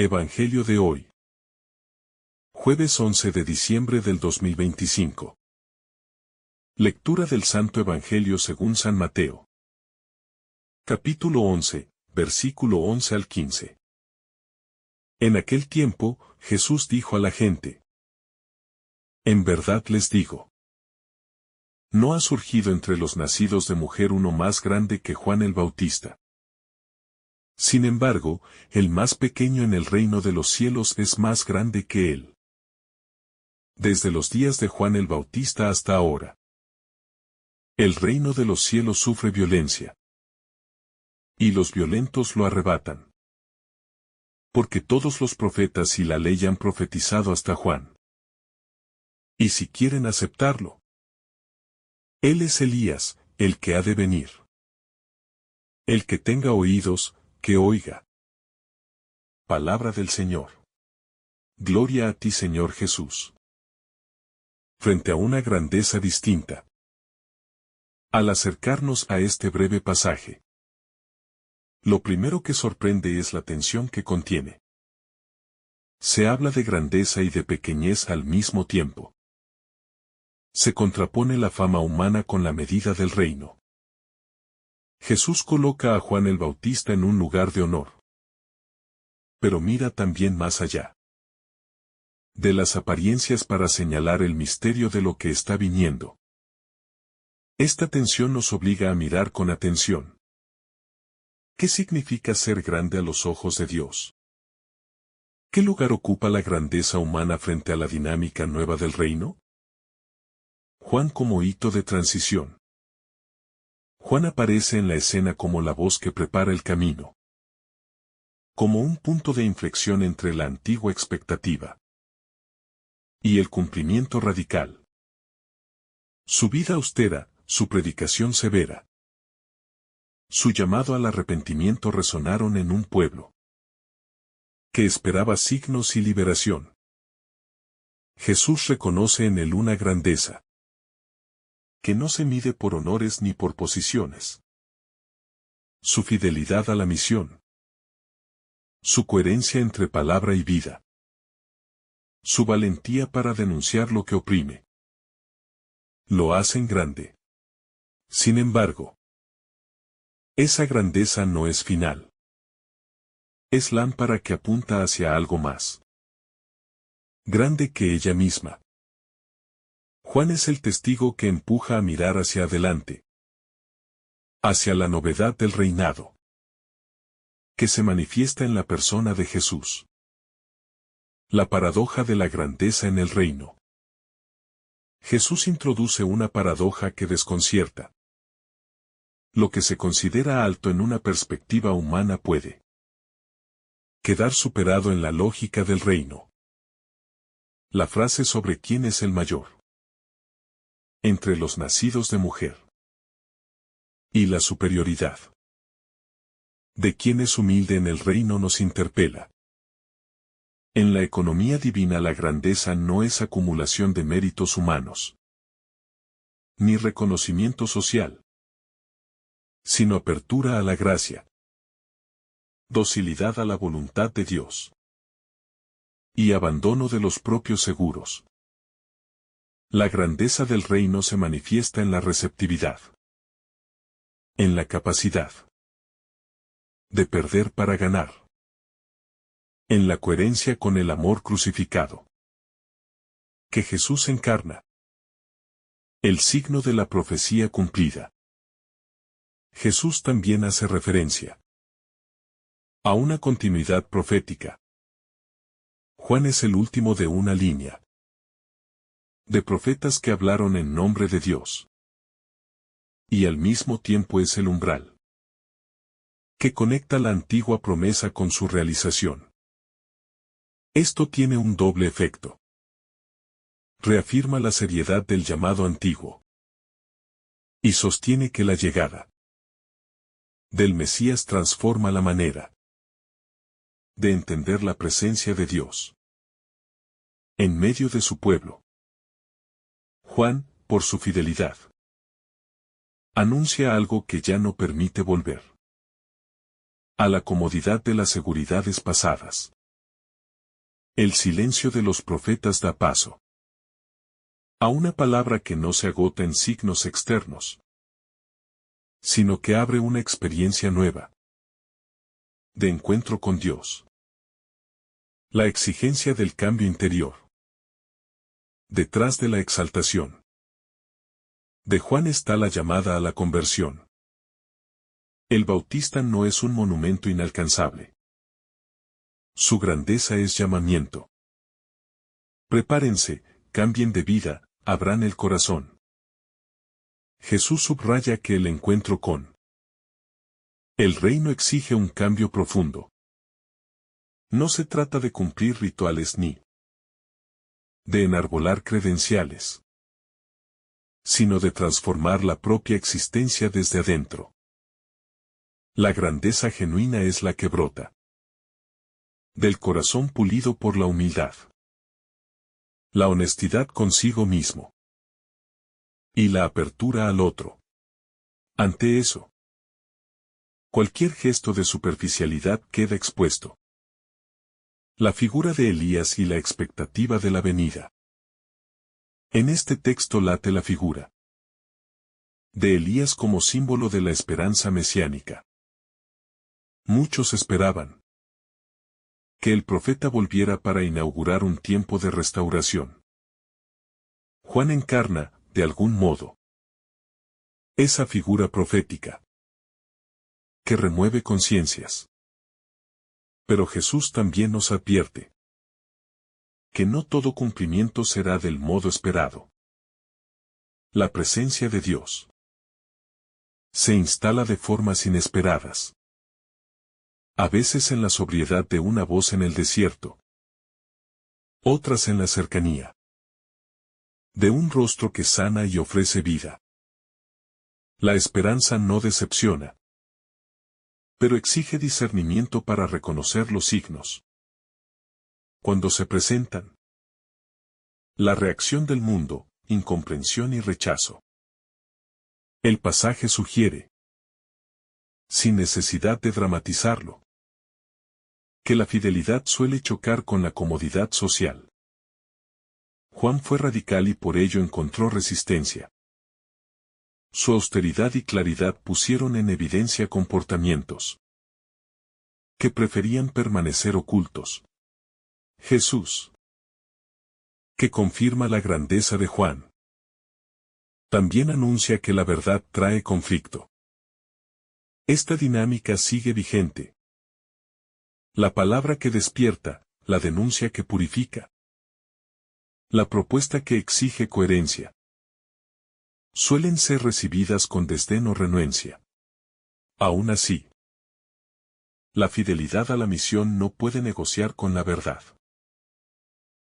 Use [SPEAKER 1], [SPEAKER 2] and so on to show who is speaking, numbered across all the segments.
[SPEAKER 1] Evangelio de hoy. Jueves 11 de diciembre del 2025. Lectura del Santo Evangelio según San Mateo. Capítulo 11, versículo 11 al 15. En aquel tiempo, Jesús dijo a la gente: En verdad les digo, no ha surgido entre los nacidos de mujer uno más grande que Juan el Bautista. Sin embargo, el más pequeño en el reino de los cielos es más grande que él. Desde los días de Juan el Bautista hasta ahora, el reino de los cielos sufre violencia, y los violentos lo arrebatan. Porque todos los profetas y la ley han profetizado hasta Juan. Y si quieren aceptarlo, él es Elías, el que ha de venir. El que tenga oídos, que oiga. Palabra del Señor. Gloria a ti, Señor Jesús. Frente a una grandeza distinta. Al acercarnos a este breve pasaje, lo primero que sorprende es la tensión que contiene. Se habla de grandeza y de pequeñez al mismo tiempo. Se contrapone la fama humana con la medida del reino. Jesús coloca a Juan el Bautista en un lugar de honor. Pero mira también más allá de las apariencias para señalar el misterio de lo que está viniendo. Esta tensión nos obliga a mirar con atención. ¿Qué significa ser grande a los ojos de Dios? ¿Qué lugar ocupa la grandeza humana frente a la dinámica nueva del reino? Juan como hito de transición. Juan aparece en la escena como la voz que prepara el camino. Como un punto de inflexión entre la antigua expectativa y el cumplimiento radical. Su vida austera, su predicación severa, su llamado al arrepentimiento resonaron en un pueblo que esperaba signos y liberación. Jesús reconoce en él una grandeza que no se mide por honores ni por posiciones. Su fidelidad a la misión. Su coherencia entre palabra y vida. Su valentía para denunciar lo que oprime. Lo hacen grande. Sin embargo, esa grandeza no es final. Es lámpara que apunta hacia algo más grande que ella misma. Juan es el testigo que empuja a mirar hacia adelante, hacia la novedad del reinado, que se manifiesta en la persona de Jesús. La paradoja de la grandeza en el reino. Jesús introduce una paradoja que desconcierta. Lo que se considera alto en una perspectiva humana puede quedar superado en la lógica del reino. La frase sobre quién es el mayor entre los nacidos de mujer. Y la superioridad de quien es humilde en el reino nos interpela. En la economía divina la grandeza no es acumulación de méritos humanos, ni reconocimiento social, sino apertura a la gracia, docilidad a la voluntad de Dios, y abandono de los propios seguros. La grandeza del reino se manifiesta en la receptividad, en la capacidad de perder para ganar, en la coherencia con el amor crucificado que Jesús encarna. El signo de la profecía cumplida. Jesús también hace referencia a una continuidad profética. Juan es el último de una línea de profetas que hablaron en nombre de Dios. Y al mismo tiempo es el umbral que conecta la antigua promesa con su realización. Esto tiene un doble efecto. Reafirma la seriedad del llamado antiguo. Y sostiene que la llegada del Mesías transforma la manera de entender la presencia de Dios en medio de su pueblo. Juan, por su fidelidad, anuncia algo que ya no permite volver a la comodidad de las seguridades pasadas. El silencio de los profetas da paso a una palabra que no se agota en signos externos, sino que abre una experiencia nueva de encuentro con Dios. La exigencia del cambio interior. Detrás de la exaltación de Juan está la llamada a la conversión. El Bautista no es un monumento inalcanzable. Su grandeza es llamamiento. Prepárense, cambien de vida, abran el corazón. Jesús subraya que el encuentro con el reino exige un cambio profundo. No se trata de cumplir rituales ni de enarbolar credenciales, sino de transformar la propia existencia desde adentro. La grandeza genuina es la que brota del corazón pulido por la humildad, la honestidad consigo mismo y la apertura al otro. Ante eso, cualquier gesto de superficialidad queda expuesto. La figura de Elías y la expectativa de la venida. En este texto late la figura de Elías como símbolo de la esperanza mesiánica. Muchos esperaban que el profeta volviera para inaugurar un tiempo de restauración. Juan encarna, de algún modo, esa figura profética que remueve conciencias. Pero Jesús también nos advierte que no todo cumplimiento será del modo esperado. La presencia de Dios se instala de formas inesperadas. A veces en la sobriedad de una voz en el desierto, otras en la cercanía de un rostro que sana y ofrece vida. La esperanza no decepciona, pero exige discernimiento para reconocer los signos. Cuando se presentan, la reacción del mundo, incomprensión y rechazo. El pasaje sugiere, sin necesidad de dramatizarlo, que la fidelidad suele chocar con la comodidad social. Juan fue radical y por ello encontró resistencia. Su austeridad y claridad pusieron en evidencia comportamientos que preferían permanecer ocultos. Jesús, que confirma la grandeza de Juan, también anuncia que la verdad trae conflicto. Esta dinámica sigue vigente. La palabra que despierta, la denuncia que purifica. La propuesta que exige coherencia. Suelen ser recibidas con desdén o renuencia. Aún así, la fidelidad a la misión no puede negociar con la verdad.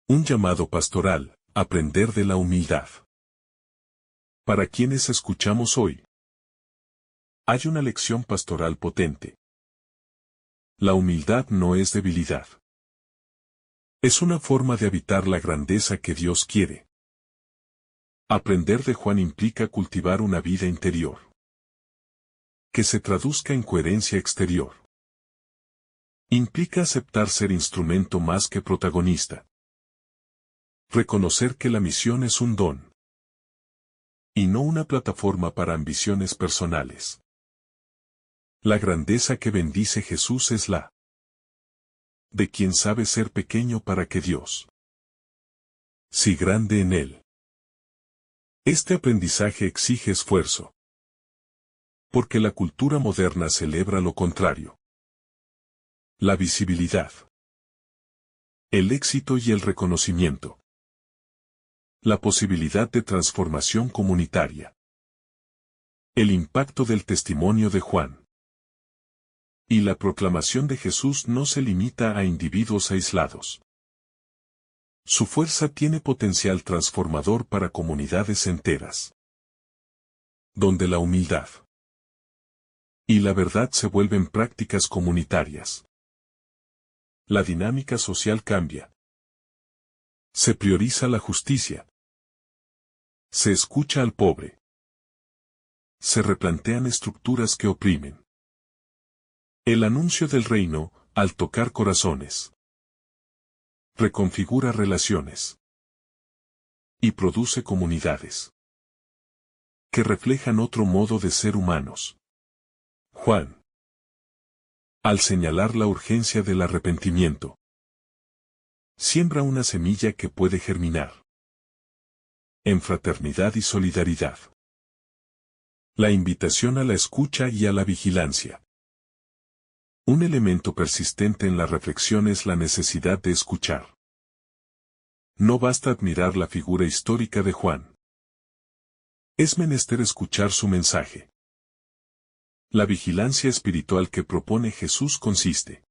[SPEAKER 1] Un llamado pastoral, aprender de la humildad. Para quienes escuchamos hoy, hay una lección pastoral potente. La humildad no es debilidad. Es una forma de habitar la grandeza que Dios quiere. Aprender de Juan implica cultivar una vida interior que se traduzca en coherencia exterior. Implica aceptar ser instrumento más que protagonista. Reconocer que la misión es un don y no una plataforma para ambiciones personales. La grandeza que bendice Jesús es la de quien sabe ser pequeño para que Dios sí grande en él. Este aprendizaje exige esfuerzo, porque la cultura moderna celebra lo contrario. La visibilidad, el éxito y el reconocimiento. La posibilidad de transformación comunitaria. El impacto del testimonio de Juan. Y la proclamación de Jesús no se limita a individuos aislados. Su fuerza tiene potencial transformador para comunidades enteras, donde la humildad y la verdad se vuelven prácticas comunitarias. La dinámica social cambia. Se prioriza la justicia. Se escucha al pobre. Se replantean estructuras que oprimen. El anuncio del reino, al tocar corazones, reconfigura relaciones y produce comunidades que reflejan otro modo de ser humanos. Juan, al señalar la urgencia del arrepentimiento, siembra una semilla que puede germinar en fraternidad y solidaridad. La invitación a la escucha y a la vigilancia. Un elemento persistente en la reflexión es la necesidad de escuchar. No basta admirar la figura histórica de Juan. Es menester escuchar su mensaje. La vigilancia espiritual que propone Jesús consiste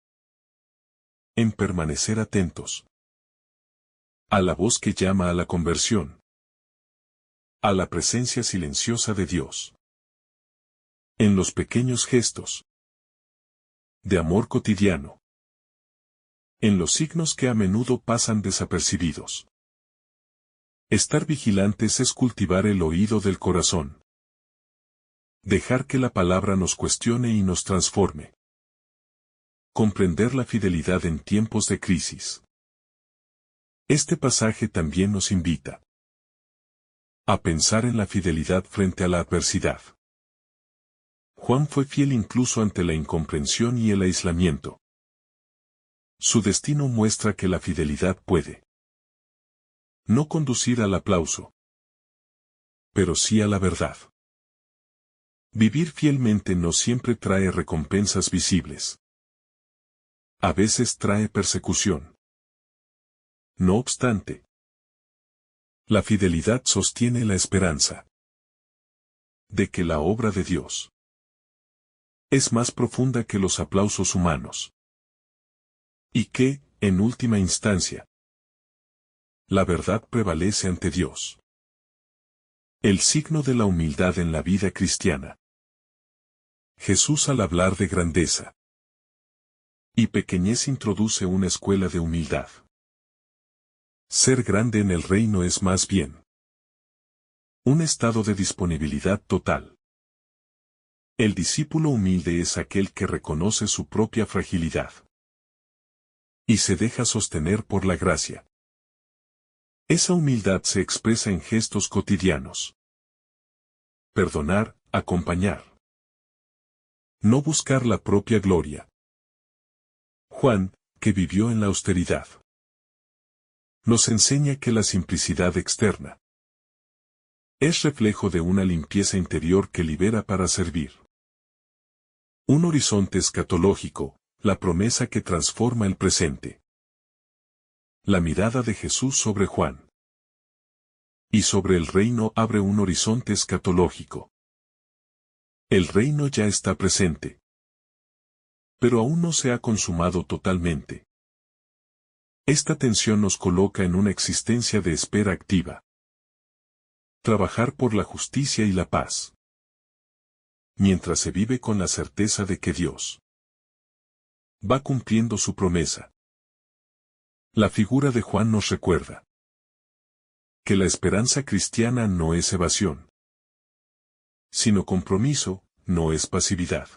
[SPEAKER 1] en permanecer atentos a la voz que llama a la conversión, a la presencia silenciosa de Dios, en los pequeños gestos de amor cotidiano, en los signos que a menudo pasan desapercibidos. Estar vigilantes es cultivar el oído del corazón. Dejar que la palabra nos cuestione y nos transforme. Comprender la fidelidad en tiempos de crisis. Este pasaje también nos invita a pensar en la fidelidad frente a la adversidad. Juan fue fiel incluso ante la incomprensión y el aislamiento. Su destino muestra que la fidelidad puede no conducir al aplauso, pero sí a la verdad. Vivir fielmente no siempre trae recompensas visibles. A veces trae persecución. No obstante, la fidelidad sostiene la esperanza de que la obra de Dios es más profunda que los aplausos humanos. Y que, en última instancia, la verdad prevalece ante Dios. El signo de la humildad en la vida cristiana. Jesús al hablar de grandeza y pequeñez introduce una escuela de humildad. Ser grande en el reino es más bien un estado de disponibilidad total. El discípulo humilde es aquel que reconoce su propia fragilidad y se deja sostener por la gracia. Esa humildad se expresa en gestos cotidianos. Perdonar, acompañar. No buscar la propia gloria. Juan, que vivió en la austeridad, nos enseña que la simplicidad externa es reflejo de una limpieza interior que libera para servir. Un horizonte escatológico, la promesa que transforma el presente. La mirada de Jesús sobre Juan y sobre el reino abre un horizonte escatológico. El reino ya está presente, pero aún no se ha consumado totalmente. Esta tensión nos coloca en una existencia de espera activa. Trabajar por la justicia y la paz, mientras se vive con la certeza de que Dios va cumpliendo su promesa. La figura de Juan nos recuerda que la esperanza cristiana no es evasión, sino compromiso, no es pasividad,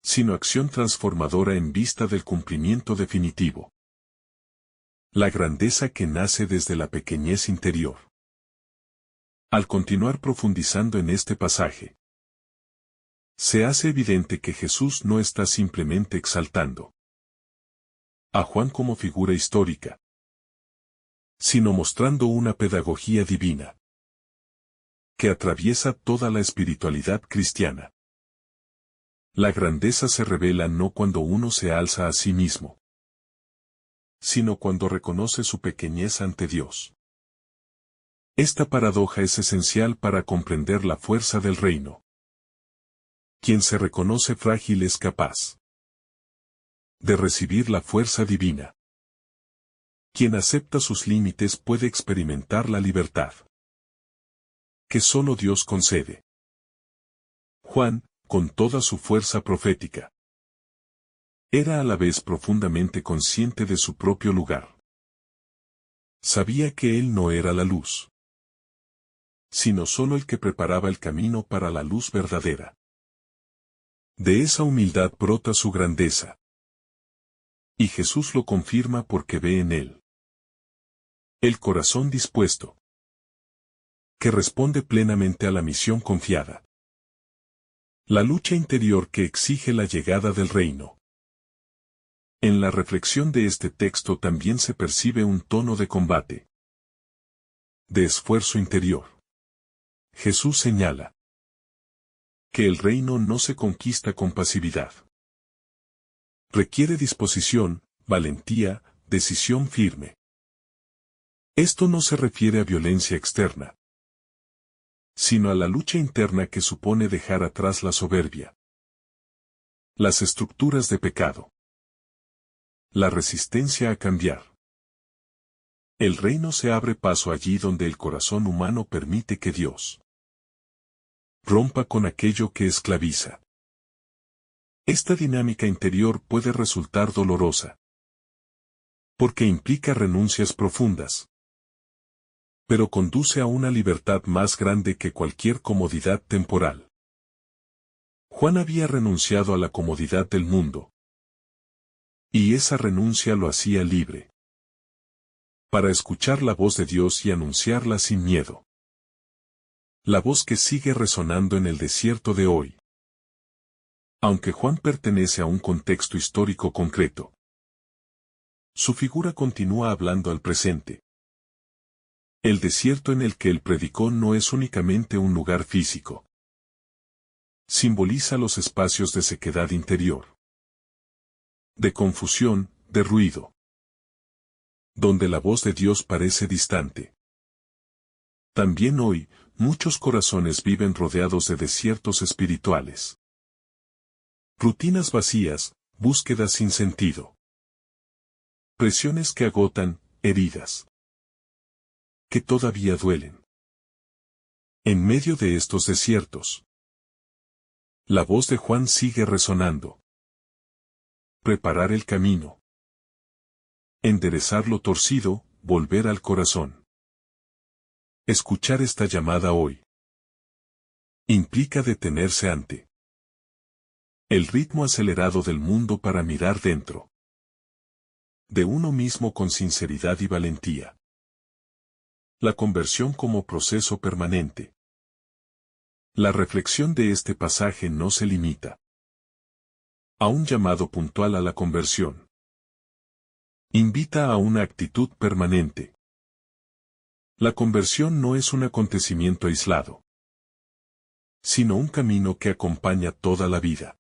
[SPEAKER 1] sino acción transformadora en vista del cumplimiento definitivo. La grandeza que nace desde la pequeñez interior. Al continuar profundizando en este pasaje, se hace evidente que Jesús no está simplemente exaltando a Juan como figura histórica, sino mostrando una pedagogía divina que atraviesa toda la espiritualidad cristiana. La grandeza se revela no cuando uno se alza a sí mismo, sino cuando reconoce su pequeñez ante Dios. Esta paradoja es esencial para comprender la fuerza del reino. Quien se reconoce frágil es capaz de recibir la fuerza divina. Quien acepta sus límites puede experimentar la libertad que solo Dios concede. Juan, con toda su fuerza profética, era a la vez profundamente consciente de su propio lugar. Sabía que él no era la luz, sino solo el que preparaba el camino para la luz verdadera. De esa humildad brota su grandeza. Y Jesús lo confirma porque ve en él el corazón dispuesto, que responde plenamente a la misión confiada. La lucha interior que exige la llegada del reino. En la reflexión de este texto también se percibe un tono de combate, de esfuerzo interior. Jesús señala que el reino no se conquista con pasividad. Requiere disposición, valentía, decisión firme. Esto no se refiere a violencia externa, sino a la lucha interna que supone dejar atrás la soberbia, las estructuras de pecado, la resistencia a cambiar. El reino se abre paso allí donde el corazón humano permite que Dios rompa con aquello que esclaviza. Esta dinámica interior puede resultar dolorosa, porque implica renuncias profundas, pero conduce a una libertad más grande que cualquier comodidad temporal. Juan había renunciado a la comodidad del mundo, y esa renuncia lo hacía libre, para escuchar la voz de Dios y anunciarla sin miedo. La voz que sigue resonando en el desierto de hoy. Aunque Juan pertenece a un contexto histórico concreto, su figura continúa hablando al presente. El desierto en el que él predicó no es únicamente un lugar físico. Simboliza los espacios de sequedad interior, de confusión, de ruido, donde la voz de Dios parece distante. También hoy, muchos corazones viven rodeados de desiertos espirituales. Rutinas vacías, búsquedas sin sentido. Presiones que agotan, heridas que todavía duelen. En medio de estos desiertos, la voz de Juan sigue resonando. Preparar el camino. Enderezar lo torcido, volver al corazón. Escuchar esta llamada hoy implica detenerse ante el ritmo acelerado del mundo para mirar dentro de uno mismo con sinceridad y valentía. La conversión como proceso permanente. La reflexión de este pasaje no se limita a un llamado puntual a la conversión. Invita a una actitud permanente. La conversión no es un acontecimiento aislado, sino un camino que acompaña toda la vida.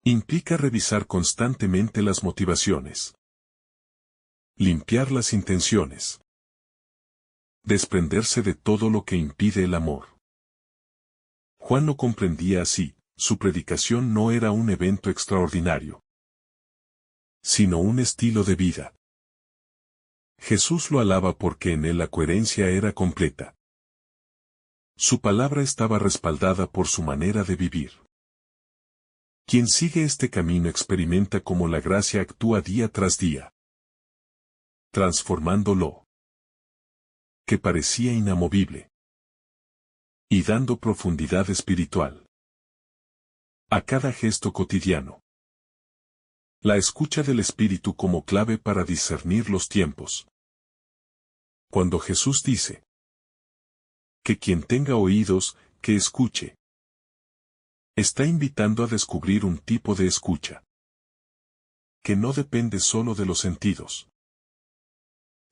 [SPEAKER 1] Implica revisar constantemente las motivaciones, limpiar las intenciones, desprenderse de todo lo que impide el amor. Juan lo comprendía así, su predicación no era un evento extraordinario, sino un estilo de vida. Jesús lo alaba porque en él la coherencia era completa. Su palabra estaba respaldada por su manera de vivir. Quien sigue este camino experimenta cómo la gracia actúa día tras día, transformándolo que parecía inamovible y dando profundidad espiritual a cada gesto cotidiano. La escucha del Espíritu como clave para discernir los tiempos. Cuando Jesús dice que quien tenga oídos, que escuche, está invitando a descubrir un tipo de escucha que no depende solo de los sentidos,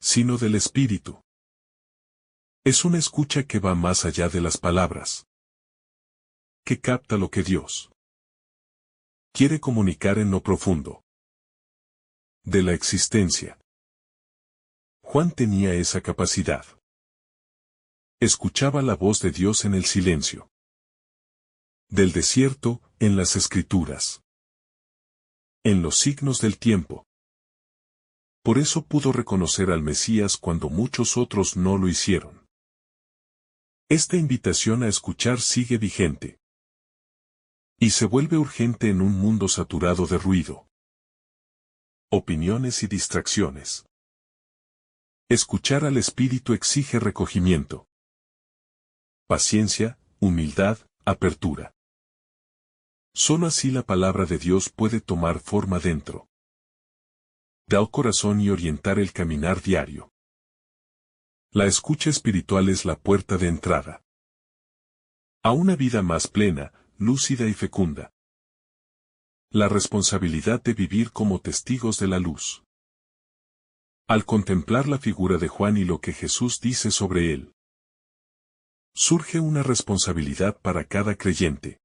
[SPEAKER 1] sino del Espíritu. Es una escucha que va más allá de las palabras, que capta lo que Dios quiere comunicar en lo profundo de la existencia. Juan tenía esa capacidad. Escuchaba la voz de Dios en el silencio del desierto, en las Escrituras, en los signos del tiempo. Por eso pudo reconocer al Mesías cuando muchos otros no lo hicieron. Esta invitación a escuchar sigue vigente y se vuelve urgente en un mundo saturado de ruido, opiniones y distracciones. Escuchar al Espíritu exige recogimiento, paciencia, humildad, apertura. Solo así la palabra de Dios puede tomar forma dentro da al corazón y orientar el caminar diario. La escucha espiritual es la puerta de entrada a una vida más plena, lúcida y fecunda. La responsabilidad de vivir como testigos de la luz. Al contemplar la figura de Juan y lo que Jesús dice sobre él, surge una responsabilidad para cada creyente.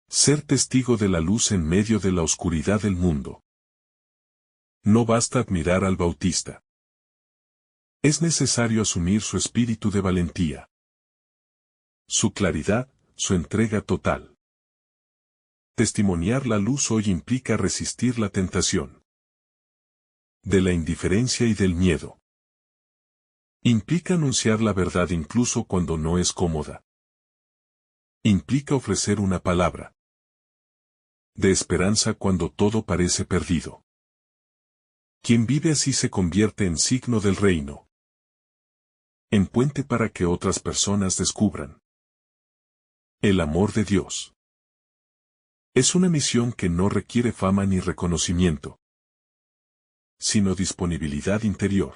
[SPEAKER 1] Ser testigo de la luz en medio de la oscuridad del mundo. No basta admirar al Bautista. Es necesario asumir su espíritu de valentía, su claridad, su entrega total. Testimoniar la luz hoy implica resistir la tentación de la indiferencia y del miedo. Implica anunciar la verdad incluso cuando no es cómoda. Implica ofrecer una palabra de esperanza cuando todo parece perdido. Quien vive así se convierte en signo del reino, en puente para que otras personas descubran el amor de Dios. Es una misión que no requiere fama ni reconocimiento, sino disponibilidad interior.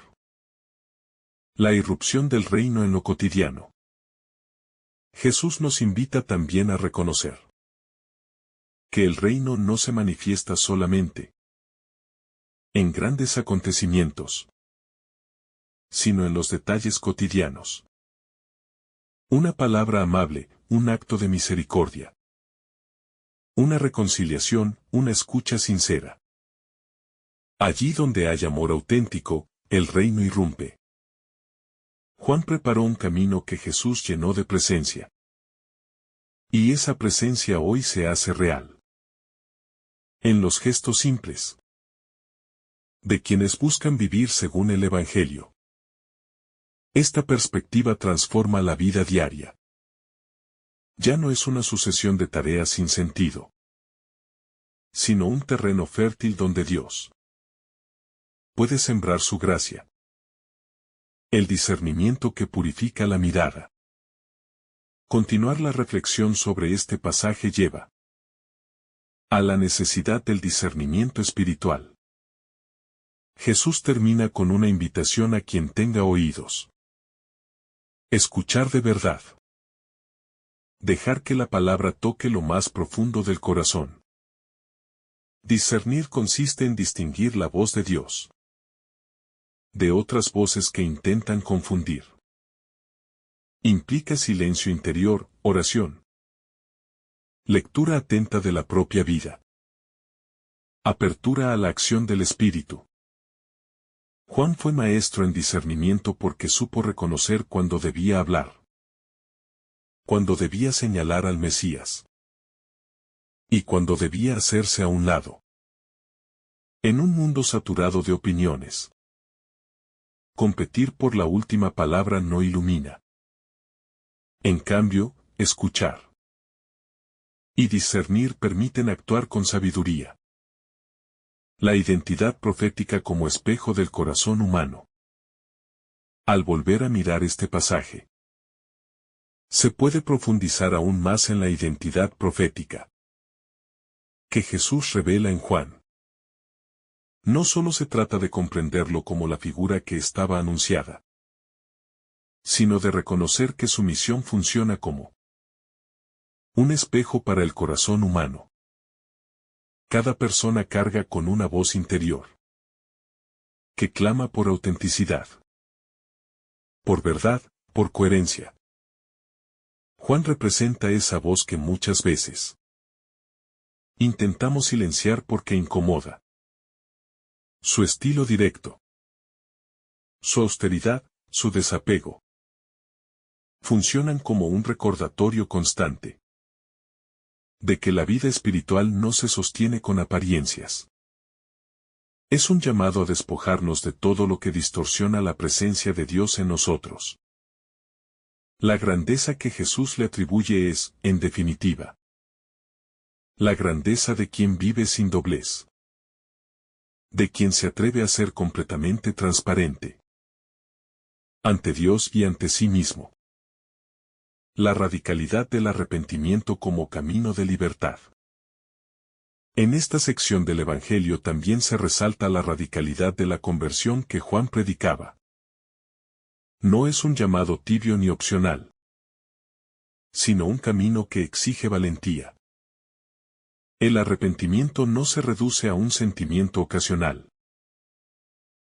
[SPEAKER 1] La irrupción del reino en lo cotidiano. Jesús nos invita también a reconocer que el reino no se manifiesta solamente en grandes acontecimientos, sino en los detalles cotidianos. Una palabra amable, un acto de misericordia, una reconciliación, una escucha sincera. Allí donde hay amor auténtico, el reino irrumpe. Juan preparó un camino que Jesús llenó de presencia. Y esa presencia hoy se hace real en los gestos simples de quienes buscan vivir según el Evangelio. Esta perspectiva transforma la vida diaria. Ya no es una sucesión de tareas sin sentido, sino un terreno fértil donde Dios puede sembrar su gracia. El discernimiento que purifica la mirada. Continuar la reflexión sobre este pasaje lleva a la necesidad del discernimiento espiritual. Jesús termina con una invitación a quien tenga oídos. Escuchar de verdad. Dejar que la palabra toque lo más profundo del corazón. Discernir consiste en distinguir la voz de Dios de otras voces que intentan confundir. Implica silencio interior, oración. Lectura atenta de la propia vida. Apertura a la acción del Espíritu. Juan fue maestro en discernimiento porque supo reconocer cuando debía hablar, cuando debía señalar al Mesías, y cuando debía hacerse a un lado. En un mundo saturado de opiniones, competir por la última palabra no ilumina. En cambio, escuchar y discernir permiten actuar con sabiduría. La identidad profética como espejo del corazón humano. Al volver a mirar este pasaje, se puede profundizar aún más en la identidad profética que Jesús revela en Juan. No solo se trata de comprenderlo como la figura que estaba anunciada, sino de reconocer que su misión funciona como un espejo para el corazón humano. Cada persona carga con una voz interior que clama por autenticidad, por verdad, por coherencia. Juan representa esa voz que muchas veces intentamos silenciar porque incomoda. Su estilo directo, su austeridad, su desapego, funcionan como un recordatorio constante de que la vida espiritual no se sostiene con apariencias. Es un llamado a despojarnos de todo lo que distorsiona la presencia de Dios en nosotros. La grandeza que Jesús le atribuye es, en definitiva, la grandeza de quien vive sin doblez, de quien se atreve a ser completamente transparente ante Dios y ante sí mismo. La radicalidad del arrepentimiento como camino de libertad. En esta sección del Evangelio también se resalta la radicalidad de la conversión que Juan predicaba. No es un llamado tibio ni opcional, sino un camino que exige valentía. El arrepentimiento no se reduce a un sentimiento ocasional,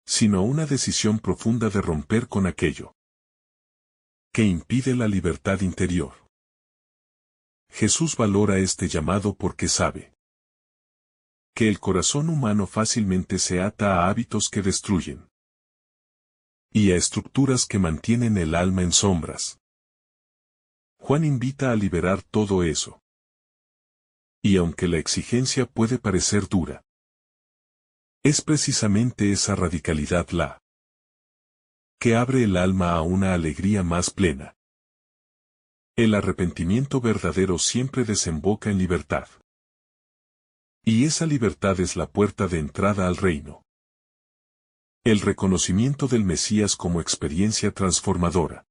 [SPEAKER 1] sino a una decisión profunda de romper con aquello que impide la libertad interior. Jesús valora este llamado porque sabe que el corazón humano fácilmente se ata a hábitos que destruyen y a estructuras que mantienen el alma en sombras. Juan invita a liberar todo eso. Y aunque la exigencia puede parecer dura, es precisamente esa radicalidad la que abre el alma a una alegría más plena. El arrepentimiento verdadero siempre desemboca en libertad. Y esa libertad es la puerta de entrada al reino. El reconocimiento del Mesías como experiencia transformadora.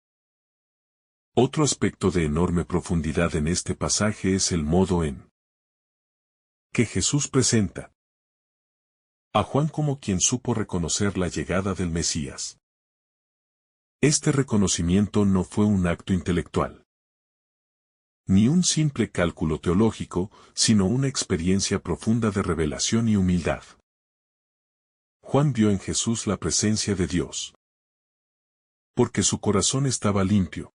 [SPEAKER 1] Otro aspecto de enorme profundidad en este pasaje es el modo en que Jesús presenta a Juan como quien supo reconocer la llegada del Mesías. Este reconocimiento no fue un acto intelectual, ni un simple cálculo teológico, sino una experiencia profunda de revelación y humildad. Juan vio en Jesús la presencia de Dios, porque su corazón estaba limpio,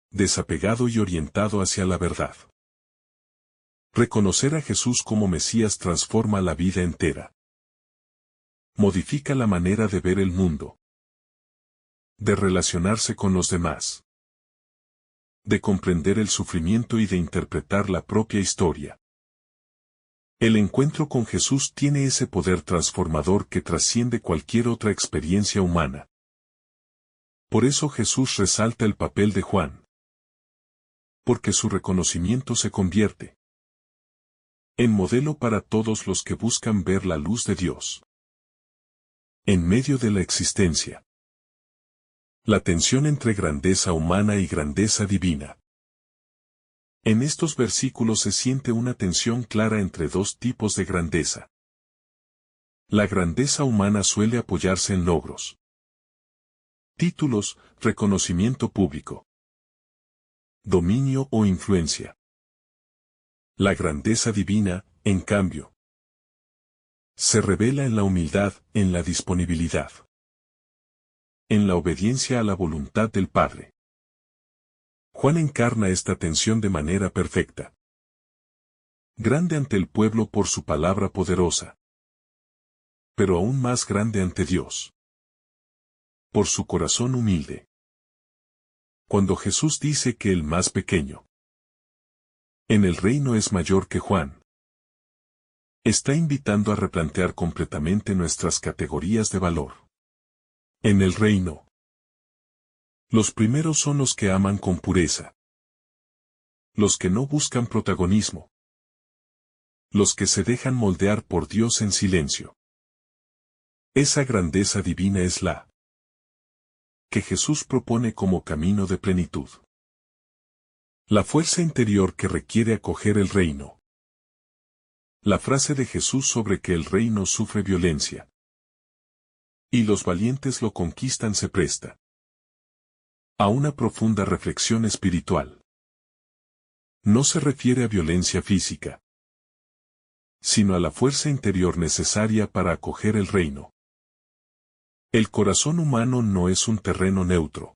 [SPEAKER 1] desapegado y orientado hacia la verdad. Reconocer a Jesús como Mesías transforma la vida entera. Modifica la manera de ver el mundo, de relacionarse con los demás, de comprender el sufrimiento y de interpretar la propia historia. El encuentro con Jesús tiene ese poder transformador que trasciende cualquier otra experiencia humana. Por eso Jesús resalta el papel de Juan, porque su reconocimiento se convierte en modelo para todos los que buscan ver la luz de Dios en medio de la existencia. La tensión entre grandeza humana y grandeza divina. En estos versículos se siente una tensión clara entre dos tipos de grandeza. La grandeza humana suele apoyarse en logros, títulos, reconocimiento público, dominio o influencia. La grandeza divina, en cambio, se revela en la humildad, en la disponibilidad, en la obediencia a la voluntad del Padre. Juan encarna esta tensión de manera perfecta. Grande ante el pueblo por su palabra poderosa, pero aún más grande ante Dios, por su corazón humilde. Cuando Jesús dice que el más pequeño en el reino es mayor que Juan, está invitando a replantear completamente nuestras categorías de valor. En el reino, los primeros son los que aman con pureza, los que no buscan protagonismo, los que se dejan moldear por Dios en silencio. Esa grandeza divina es la que Jesús propone como camino de plenitud. La fuerza interior que requiere acoger el reino. La frase de Jesús sobre que el reino sufre violencia y los valientes lo conquistan se presta a una profunda reflexión espiritual. No se refiere a violencia física, sino a la fuerza interior necesaria para acoger el reino. El corazón humano no es un terreno neutro.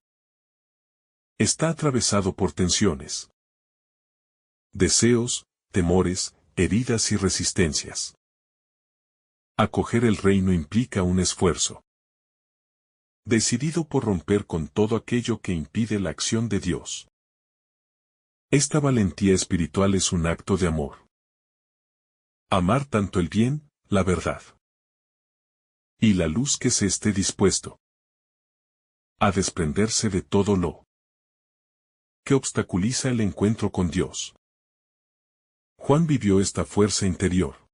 [SPEAKER 1] Está atravesado por tensiones, deseos, temores, heridas y resistencias. Acoger el reino implica un esfuerzo decidido por romper con todo aquello que impide la acción de Dios. Esta valentía espiritual es un acto de amor. Amar tanto el bien, la verdad y la luz que se esté dispuesto a desprenderse de todo lo que obstaculiza el encuentro con Dios. Juan vivió esta fuerza interior,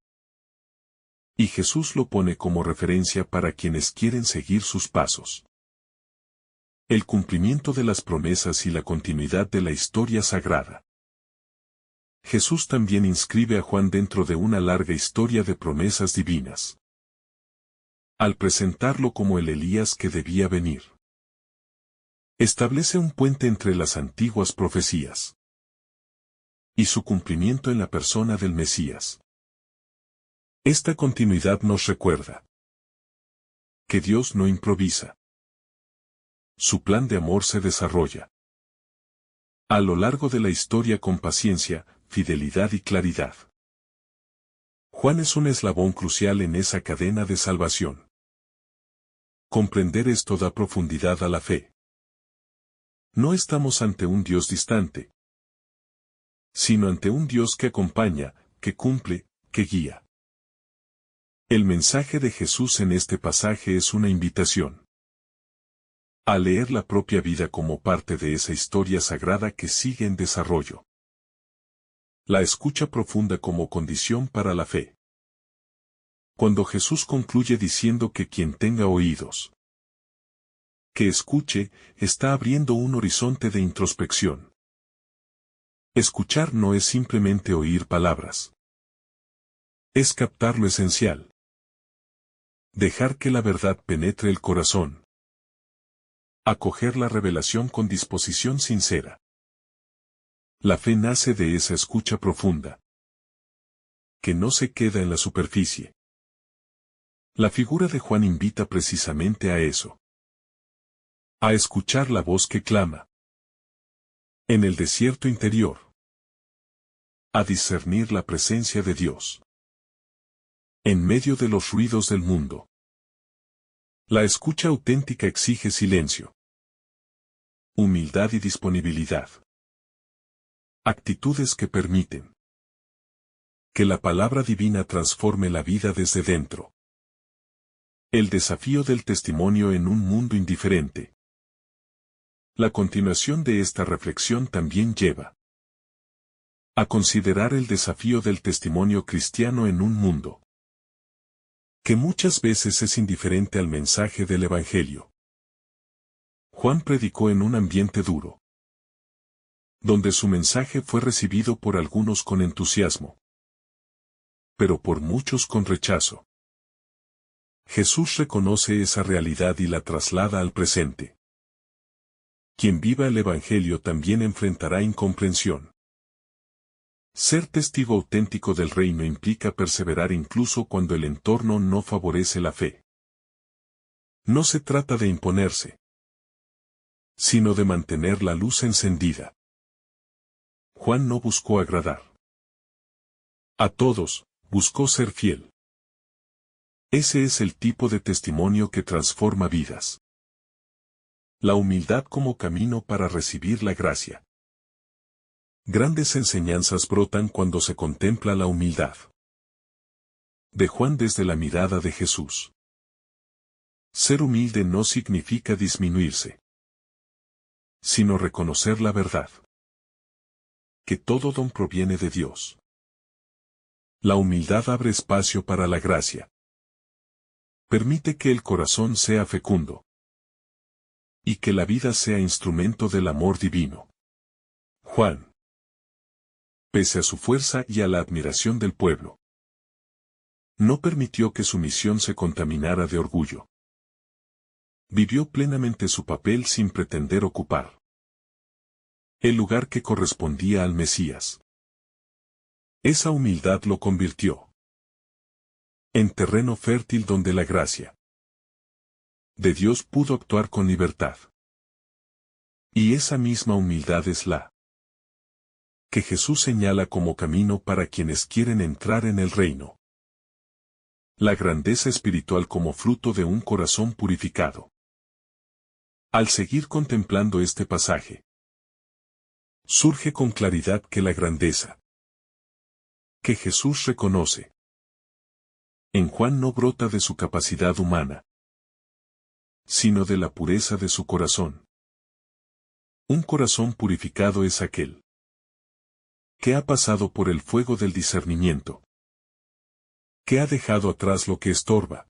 [SPEAKER 1] y Jesús lo pone como referencia para quienes quieren seguir sus pasos. El cumplimiento de las promesas y la continuidad de la historia sagrada. Jesús también inscribe a Juan dentro de una larga historia de promesas divinas. Al presentarlo como el Elías que debía venir, establece un puente entre las antiguas profecías y su cumplimiento en la persona del Mesías. Esta continuidad nos recuerda que Dios no improvisa. Su plan de amor se desarrolla a lo largo de la historia con paciencia, fidelidad y claridad. Juan es un eslabón crucial en esa cadena de salvación. Comprender esto da profundidad a la fe. No estamos ante un Dios distante, sino ante un Dios que acompaña, que cumple, que guía. El mensaje de Jesús en este pasaje es una invitación a leer la propia vida como parte de esa historia sagrada que sigue en desarrollo. La escucha profunda como condición para la fe. Cuando Jesús concluye diciendo que quien tenga oídos que escuche, está abriendo un horizonte de introspección. Escuchar no es simplemente oír palabras. Es captar lo esencial. Dejar que la verdad penetre el corazón. Acoger la revelación con disposición sincera. La fe nace de esa escucha profunda, que no se queda en la superficie. La figura de Juan invita precisamente a eso. A escuchar la voz que clama en el desierto interior. A discernir la presencia de Dios en medio de los ruidos del mundo. La escucha auténtica exige silencio, humildad y disponibilidad. Actitudes que permiten que la palabra divina transforme la vida desde dentro. El desafío del testimonio en un mundo indiferente. La continuación de esta reflexión también lleva a considerar el desafío del testimonio cristiano en un mundo que muchas veces es indiferente al mensaje del Evangelio. Juan predicó en un ambiente duro, donde su mensaje fue recibido por algunos con entusiasmo, pero por muchos con rechazo. Jesús reconoce esa realidad y la traslada al presente. Quien viva el Evangelio también enfrentará incomprensión. Ser testigo auténtico del reino implica perseverar incluso cuando el entorno no favorece la fe. No se trata de imponerse, sino de mantener la luz encendida. Juan no buscó agradar a todos, buscó ser fiel. Ese es el tipo de testimonio que transforma vidas. La humildad como camino para recibir la gracia. Grandes enseñanzas brotan cuando se contempla la humildad de Juan desde la mirada de Jesús. Ser humilde no significa disminuirse, sino reconocer la verdad, que todo don proviene de Dios. La humildad abre espacio para la gracia. Permite que el corazón sea fecundo y que la vida sea instrumento del amor divino. Juan, pese a su fuerza y a la admiración del pueblo, no permitió que su misión se contaminara de orgullo. Vivió plenamente su papel sin pretender ocupar el lugar que correspondía al Mesías. Esa humildad lo convirtió en terreno fértil donde la gracia de Dios pudo actuar con libertad. Y esa misma humildad es la que Jesús señala como camino para quienes quieren entrar en el reino. La grandeza espiritual como fruto de un corazón purificado. Al seguir contemplando este pasaje, surge con claridad que la grandeza que Jesús reconoce en Juan no brota de su capacidad humana, sino de la pureza de su corazón. Un corazón purificado es aquel que ha pasado por el fuego del discernimiento, que ha dejado atrás lo que estorba,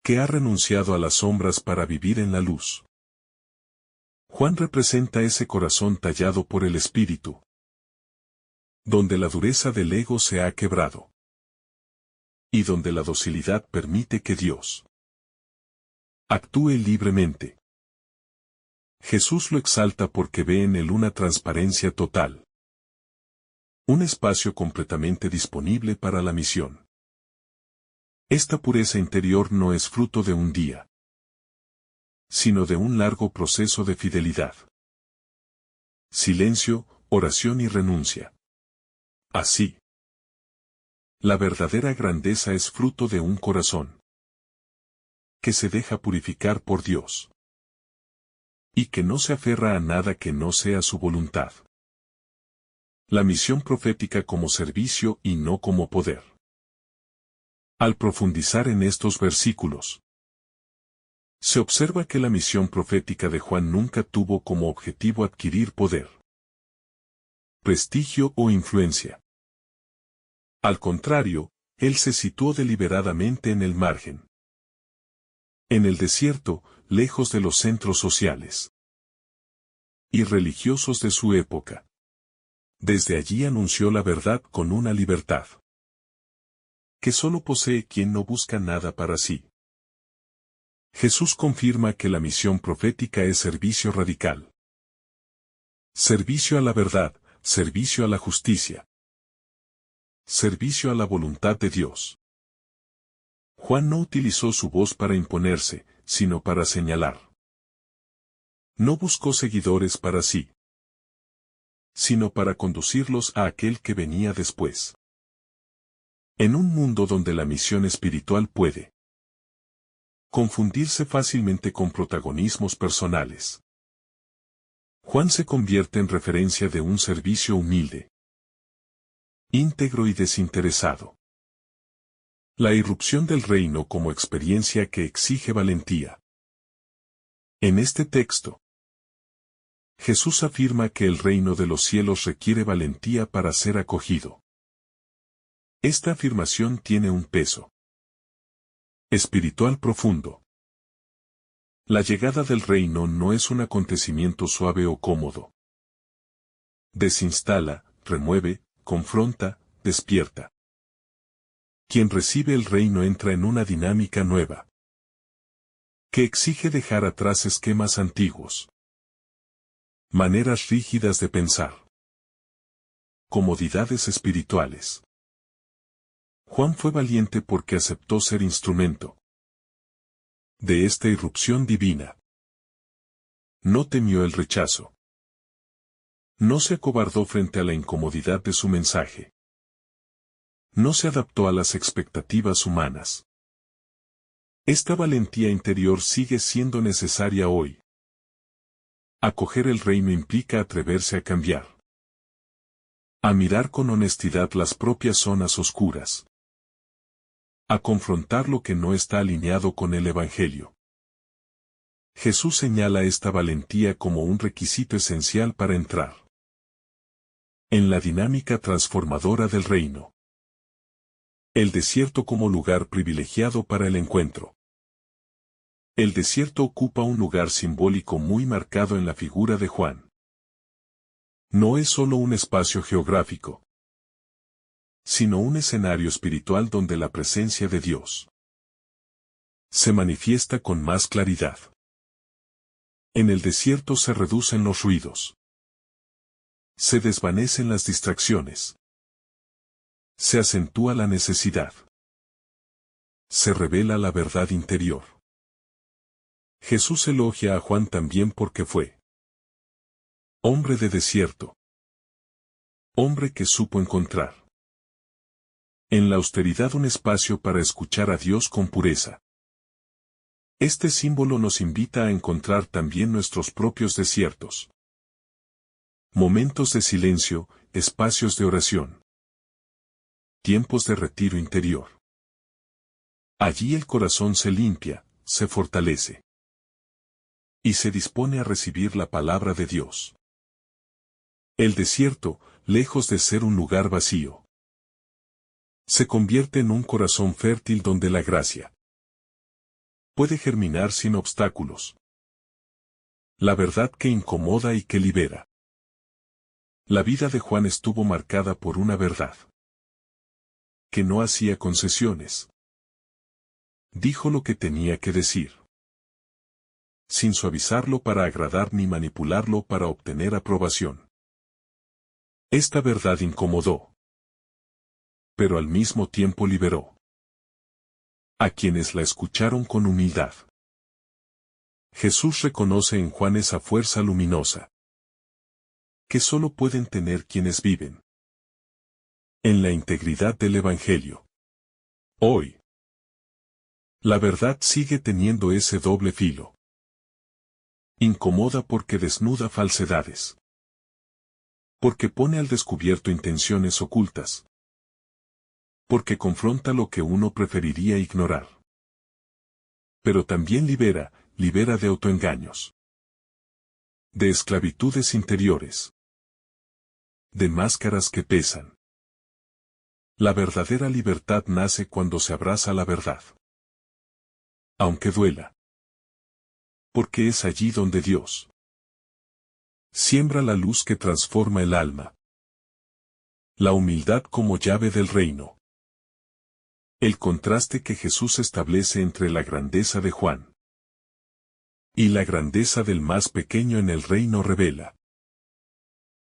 [SPEAKER 1] que ha renunciado a las sombras para vivir en la luz. Juan representa ese corazón tallado por el Espíritu, Donde la dureza del ego se ha quebrado. Y donde la docilidad permite que Dios actúe libremente. Jesús lo exalta porque ve en él una transparencia total. Un espacio completamente disponible para la misión. Esta pureza interior no es fruto de un día, sino de un largo proceso de fidelidad. Silencio, oración y renuncia. Así, la verdadera grandeza es fruto de un corazón que se deja purificar por Dios y que no se aferra a nada que no sea su voluntad. La misión profética como servicio y no como poder. Al profundizar en estos versículos, se observa que la misión profética de Juan nunca tuvo como objetivo adquirir poder, prestigio o influencia. Al contrario, él se situó deliberadamente en el margen. En el desierto, lejos de los centros sociales y religiosos de su época. Desde allí anunció la verdad con una libertad que solo posee quien no busca nada para sí. Jesús confirma que la misión profética es servicio radical. Servicio a la verdad, servicio a la justicia. Servicio a la voluntad de Dios. Juan no utilizó su voz para imponerse, sino para señalar. No buscó seguidores para sí, sino para conducirlos a aquel que venía después. En un mundo donde la misión espiritual puede confundirse fácilmente con protagonismos personales, Juan se convierte en referencia de un servicio humilde, íntegro y desinteresado. La irrupción del reino como experiencia que exige valentía. En este texto, Jesús afirma que el reino de los cielos requiere valentía para ser acogido. Esta afirmación tiene un peso espiritual profundo. La llegada del reino no es un acontecimiento suave o cómodo. Desinstala, remueve, confronta, despierta. Quien recibe el reino entra en una dinámica nueva, que exige dejar atrás esquemas antiguos, maneras rígidas de pensar, comodidades espirituales. Juan fue valiente porque aceptó ser instrumento de esta irrupción divina. No temió el rechazo. No se acobardó frente a la incomodidad de su mensaje. No se adaptó a las expectativas humanas. Esta valentía interior sigue siendo necesaria hoy. Acoger el reino implica atreverse a cambiar. A mirar con honestidad las propias zonas oscuras. A confrontar lo que no está alineado con el Evangelio. Jesús señala esta valentía como un requisito esencial para entrar en la dinámica transformadora del reino. El desierto como lugar privilegiado para el encuentro. El desierto ocupa un lugar simbólico muy marcado en la figura de Juan. No es solo un espacio geográfico, sino un escenario espiritual donde la presencia de Dios se manifiesta con más claridad. En el desierto se reducen los ruidos. Se desvanecen las distracciones. Se acentúa la necesidad. Se revela la verdad interior. Jesús elogia a Juan también porque fue hombre de desierto. Hombre que supo encontrar en la austeridad un espacio para escuchar a Dios con pureza. Este símbolo nos invita a encontrar también nuestros propios desiertos. Momentos de silencio, espacios de oración. Tiempos de retiro interior. Allí el corazón se limpia, se fortalece. Y se dispone a recibir la palabra de Dios. El desierto, lejos de ser un lugar vacío, se convierte en un corazón fértil donde la gracia puede germinar sin obstáculos. La verdad que incomoda y que libera. La vida de Juan estuvo marcada por una verdad. Que no hacía concesiones. Dijo lo que tenía que decir. Sin suavizarlo para agradar ni manipularlo para obtener aprobación. Esta verdad incomodó. Pero al mismo tiempo liberó. A quienes la escucharon con humildad. Jesús reconoce en Juan esa fuerza luminosa. Que solo pueden tener quienes viven en la integridad del Evangelio. Hoy, la verdad sigue teniendo ese doble filo. Incomoda porque desnuda falsedades. Porque pone al descubierto intenciones ocultas. Porque confronta lo que uno preferiría ignorar. Pero también libera de autoengaños. De esclavitudes interiores. De máscaras que pesan. La verdadera libertad nace cuando se abraza la verdad. Aunque duela. Porque es allí donde Dios siembra la luz que transforma el alma. La humildad como llave del reino. El contraste que Jesús establece entre la grandeza de Juan y la grandeza del más pequeño en el reino revela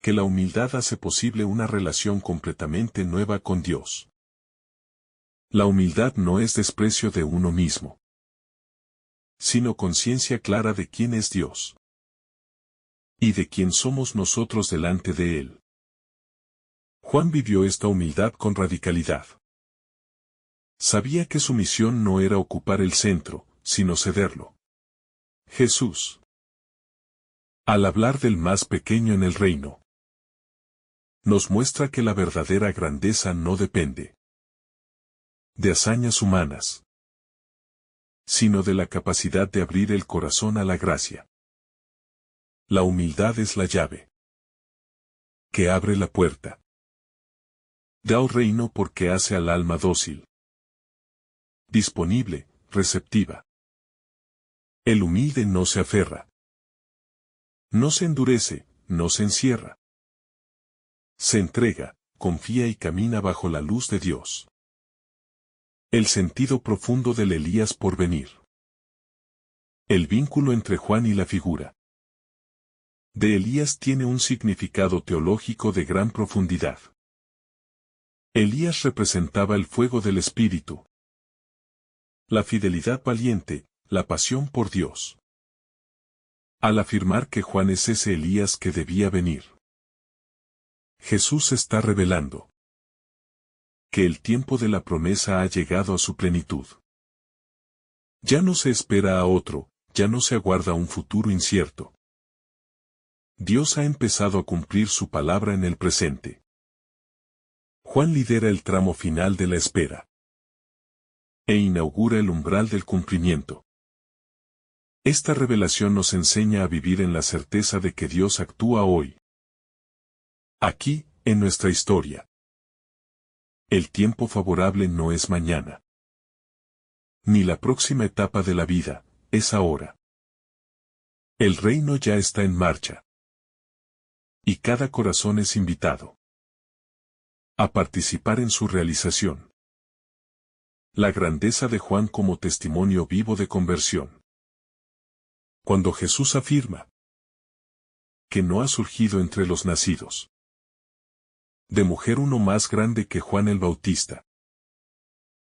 [SPEAKER 1] que la humildad hace posible una relación completamente nueva con Dios. La humildad no es desprecio de uno mismo, sino conciencia clara de quién es Dios y de quién somos nosotros delante de Él. Juan vivió esta humildad con radicalidad. Sabía que su misión no era ocupar el centro, sino cederlo. Jesús, al hablar del más pequeño en el reino, nos muestra que la verdadera grandeza no depende de hazañas humanas, sino de la capacidad de abrir el corazón a la gracia. La humildad es la llave que abre la puerta. Da al reino porque hace al alma dócil, disponible, receptiva. El humilde no se aferra. No se endurece, no se encierra. Se entrega, confía y camina bajo la luz de Dios. El sentido profundo del Elías por venir. El vínculo entre Juan y la figura de Elías tiene un significado teológico de gran profundidad. Elías representaba el fuego del Espíritu, la fidelidad valiente, la pasión por Dios. Al afirmar que Juan es ese Elías que debía venir, Jesús está revelando que el tiempo de la promesa ha llegado a su plenitud. Ya no se espera a otro, ya no se aguarda un futuro incierto. Dios ha empezado a cumplir su palabra en el presente. Juan lidera el tramo final de la espera e inaugura el umbral del cumplimiento. Esta revelación nos enseña a vivir en la certeza de que Dios actúa hoy. Aquí, en nuestra historia. El tiempo favorable no es mañana. Ni la próxima etapa de la vida, es ahora. El reino ya está en marcha. Y cada corazón es invitado a participar en su realización. La grandeza de Juan como testimonio vivo de conversión. Cuando Jesús afirma que no ha surgido entre los nacidos de mujer uno más grande que Juan el Bautista,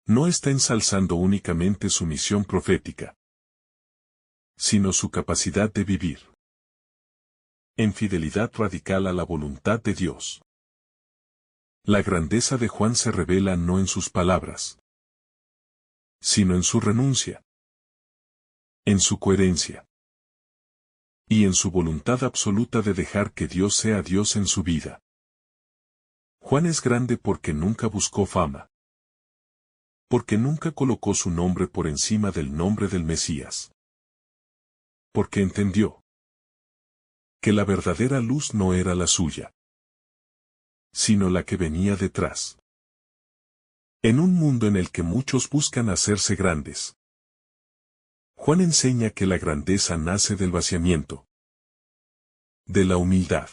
[SPEAKER 1] no está ensalzando únicamente su misión profética, sino su capacidad de vivir en fidelidad radical a la voluntad de Dios. La grandeza de Juan se revela no en sus palabras, sino en su renuncia, en su coherencia, y en su voluntad absoluta de dejar que Dios sea Dios en su vida. Juan es grande porque nunca buscó fama, porque nunca colocó su nombre por encima del nombre del Mesías, porque entendió que la verdadera luz no era la suya, sino la que venía detrás. En un mundo en el que muchos buscan hacerse grandes, Juan enseña que la grandeza nace del vaciamiento, de la humildad,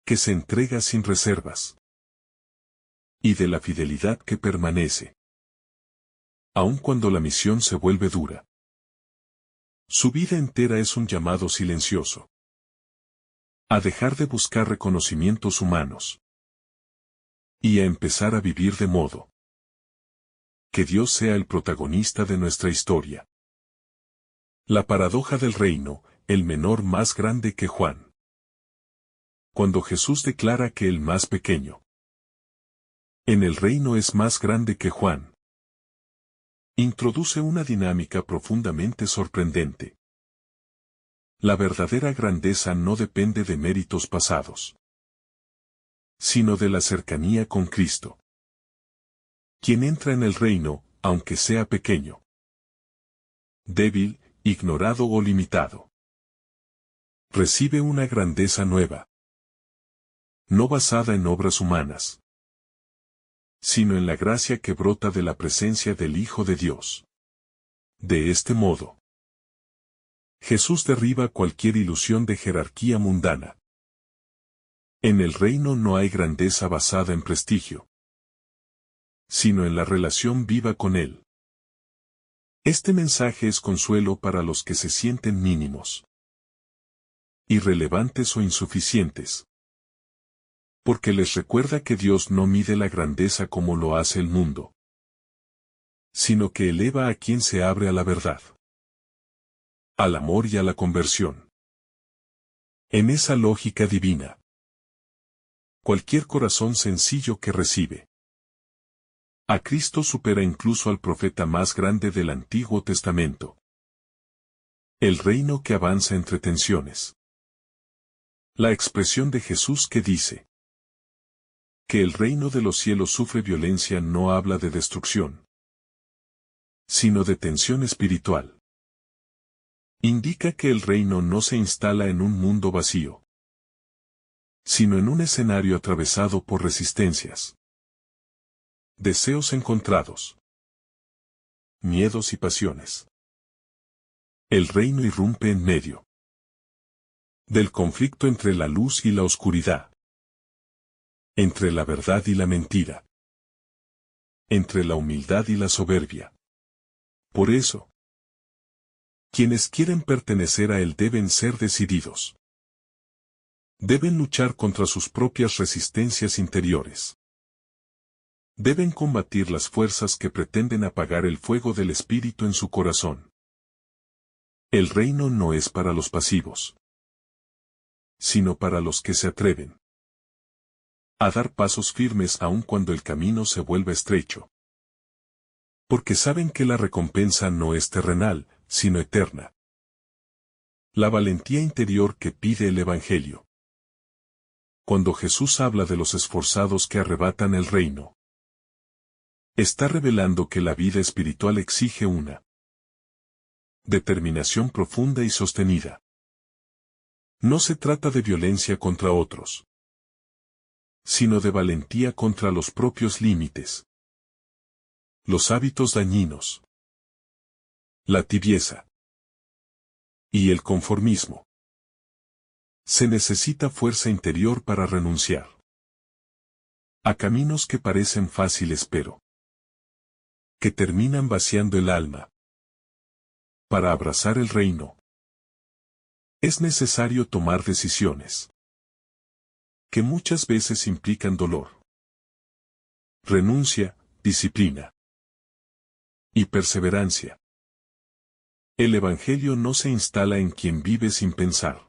[SPEAKER 1] que se entrega sin reservas, y de la fidelidad que permanece, aun cuando la misión se vuelve dura. Su vida entera es un llamado silencioso a dejar de buscar reconocimientos humanos y a empezar a vivir de modo que Dios sea el protagonista de nuestra historia. La paradoja del reino, el menor más grande que Juan. Cuando Jesús declara que el más pequeño en el reino es más grande que Juan, introduce una dinámica profundamente sorprendente. La verdadera grandeza no depende de méritos pasados, sino de la cercanía con Cristo. Quien entra en el reino, aunque sea pequeño, débil, ignorado o limitado, recibe una grandeza nueva, no basada en obras humanas, sino en la gracia que brota de la presencia del Hijo de Dios. De este modo, Jesús derriba cualquier ilusión de jerarquía mundana. En el reino no hay grandeza basada en prestigio, sino en la relación viva con Él. Este mensaje es consuelo para los que se sienten mínimos, irrelevantes o insuficientes, porque les recuerda que Dios no mide la grandeza como lo hace el mundo, sino que eleva a quien se abre a la verdad, al amor y a la conversión. En esa lógica divina, cualquier corazón sencillo que recibe a Cristo supera incluso al profeta más grande del Antiguo Testamento. El reino que avanza entre tensiones. La expresión de Jesús que dice que el reino de los cielos sufre violencia no habla de destrucción, sino de tensión espiritual. Indica que el reino no se instala en un mundo vacío, sino en un escenario atravesado por resistencias, deseos encontrados, miedos y pasiones. El reino irrumpe en medio del conflicto entre la luz y la oscuridad, entre la verdad y la mentira, entre la humildad y la soberbia. Por eso, quienes quieren pertenecer a Él deben ser decididos. Deben luchar contra sus propias resistencias interiores. Deben combatir las fuerzas que pretenden apagar el fuego del Espíritu en su corazón. El reino no es para los pasivos, sino para los que se atreven a dar pasos firmes aun cuando el camino se vuelva estrecho. Porque saben que la recompensa no es terrenal, sino eterna. La valentía interior que pide el Evangelio. Cuando Jesús habla de los esforzados que arrebatan el reino, está revelando que la vida espiritual exige una determinación profunda y sostenida. No se trata de violencia contra otros, sino de valentía contra los propios límites, los hábitos dañinos, la tibieza y el conformismo. Se necesita fuerza interior para renunciar a caminos que parecen fáciles pero que terminan vaciando el alma. Para abrazar el reino, es necesario tomar decisiones que muchas veces implican dolor, renuncia, disciplina y perseverancia. El Evangelio no se instala en quien vive sin pensar,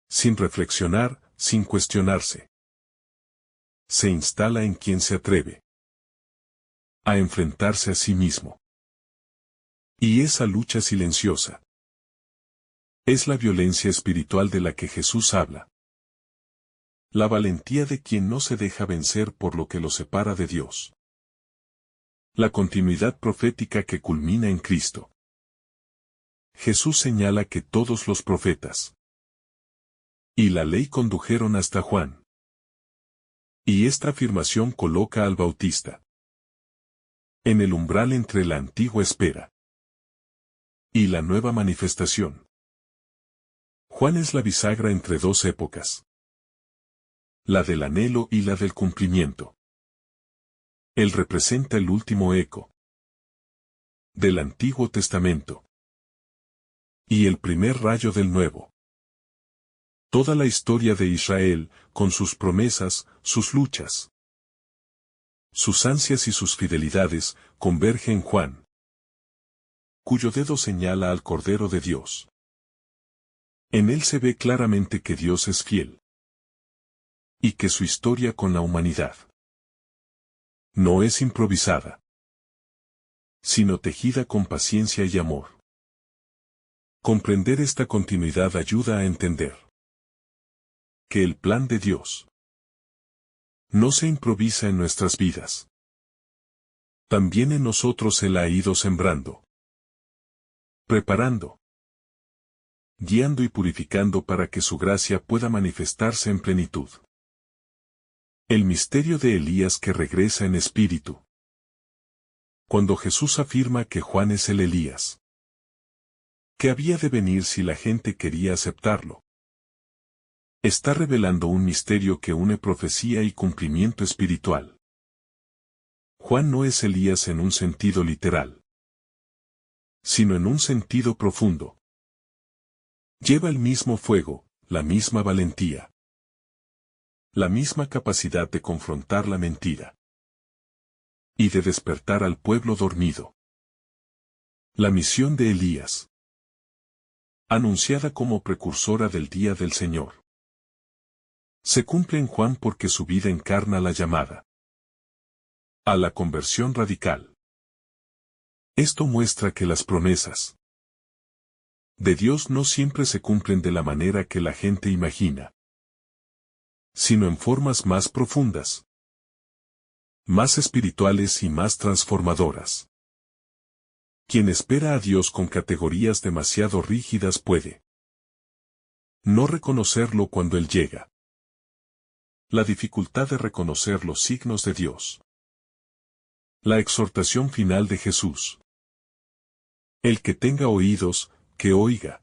[SPEAKER 1] sin reflexionar, sin cuestionarse. Se instala en quien se atreve a enfrentarse a sí mismo. Y esa lucha silenciosa es la violencia espiritual de la que Jesús habla. La valentía de quien no se deja vencer por lo que lo separa de Dios. La continuidad profética que culmina en Cristo. Jesús señala que todos los profetas y la ley condujeron hasta Juan. Y esta afirmación coloca al Bautista en el umbral entre la antigua espera y la nueva manifestación. Juan es la bisagra entre dos épocas. la del anhelo y la del cumplimiento. Él representa el último eco del Antiguo Testamento y el primer rayo del Nuevo. Toda la historia de Israel, con sus promesas, sus luchas, sus ansias y sus fidelidades, converge en Juan, cuyo dedo señala al Cordero de Dios. En él se ve claramente que Dios es fiel y que su historia con la humanidad no es improvisada, sino tejida con paciencia y amor. Comprender esta continuidad ayuda a entender que el plan de Dios no se improvisa en nuestras vidas. También en nosotros Él ha ido sembrando, preparando, guiando y purificando para que su gracia pueda manifestarse en plenitud. El misterio de Elías que regresa en espíritu. Cuando Jesús afirma que Juan es el Elías, que había de venir si la gente quería aceptarlo, está revelando un misterio que une profecía y cumplimiento espiritual. Juan no es Elías en un sentido literal, sino en un sentido profundo. Lleva el mismo fuego, la misma valentía, la misma capacidad de confrontar la mentira y de despertar al pueblo dormido. La misión de Elías, anunciada como precursora del día del Señor, se cumple en Juan porque su vida encarna la llamada a la conversión radical. Esto muestra que las promesas de Dios no siempre se cumplen de la manera que la gente imagina, sino en formas más profundas, más espirituales y más transformadoras. Quien espera a Dios con categorías demasiado rígidas puede no reconocerlo cuando Él llega. La dificultad de reconocer los signos de Dios. La exhortación final de Jesús. El que tenga oídos, que oiga.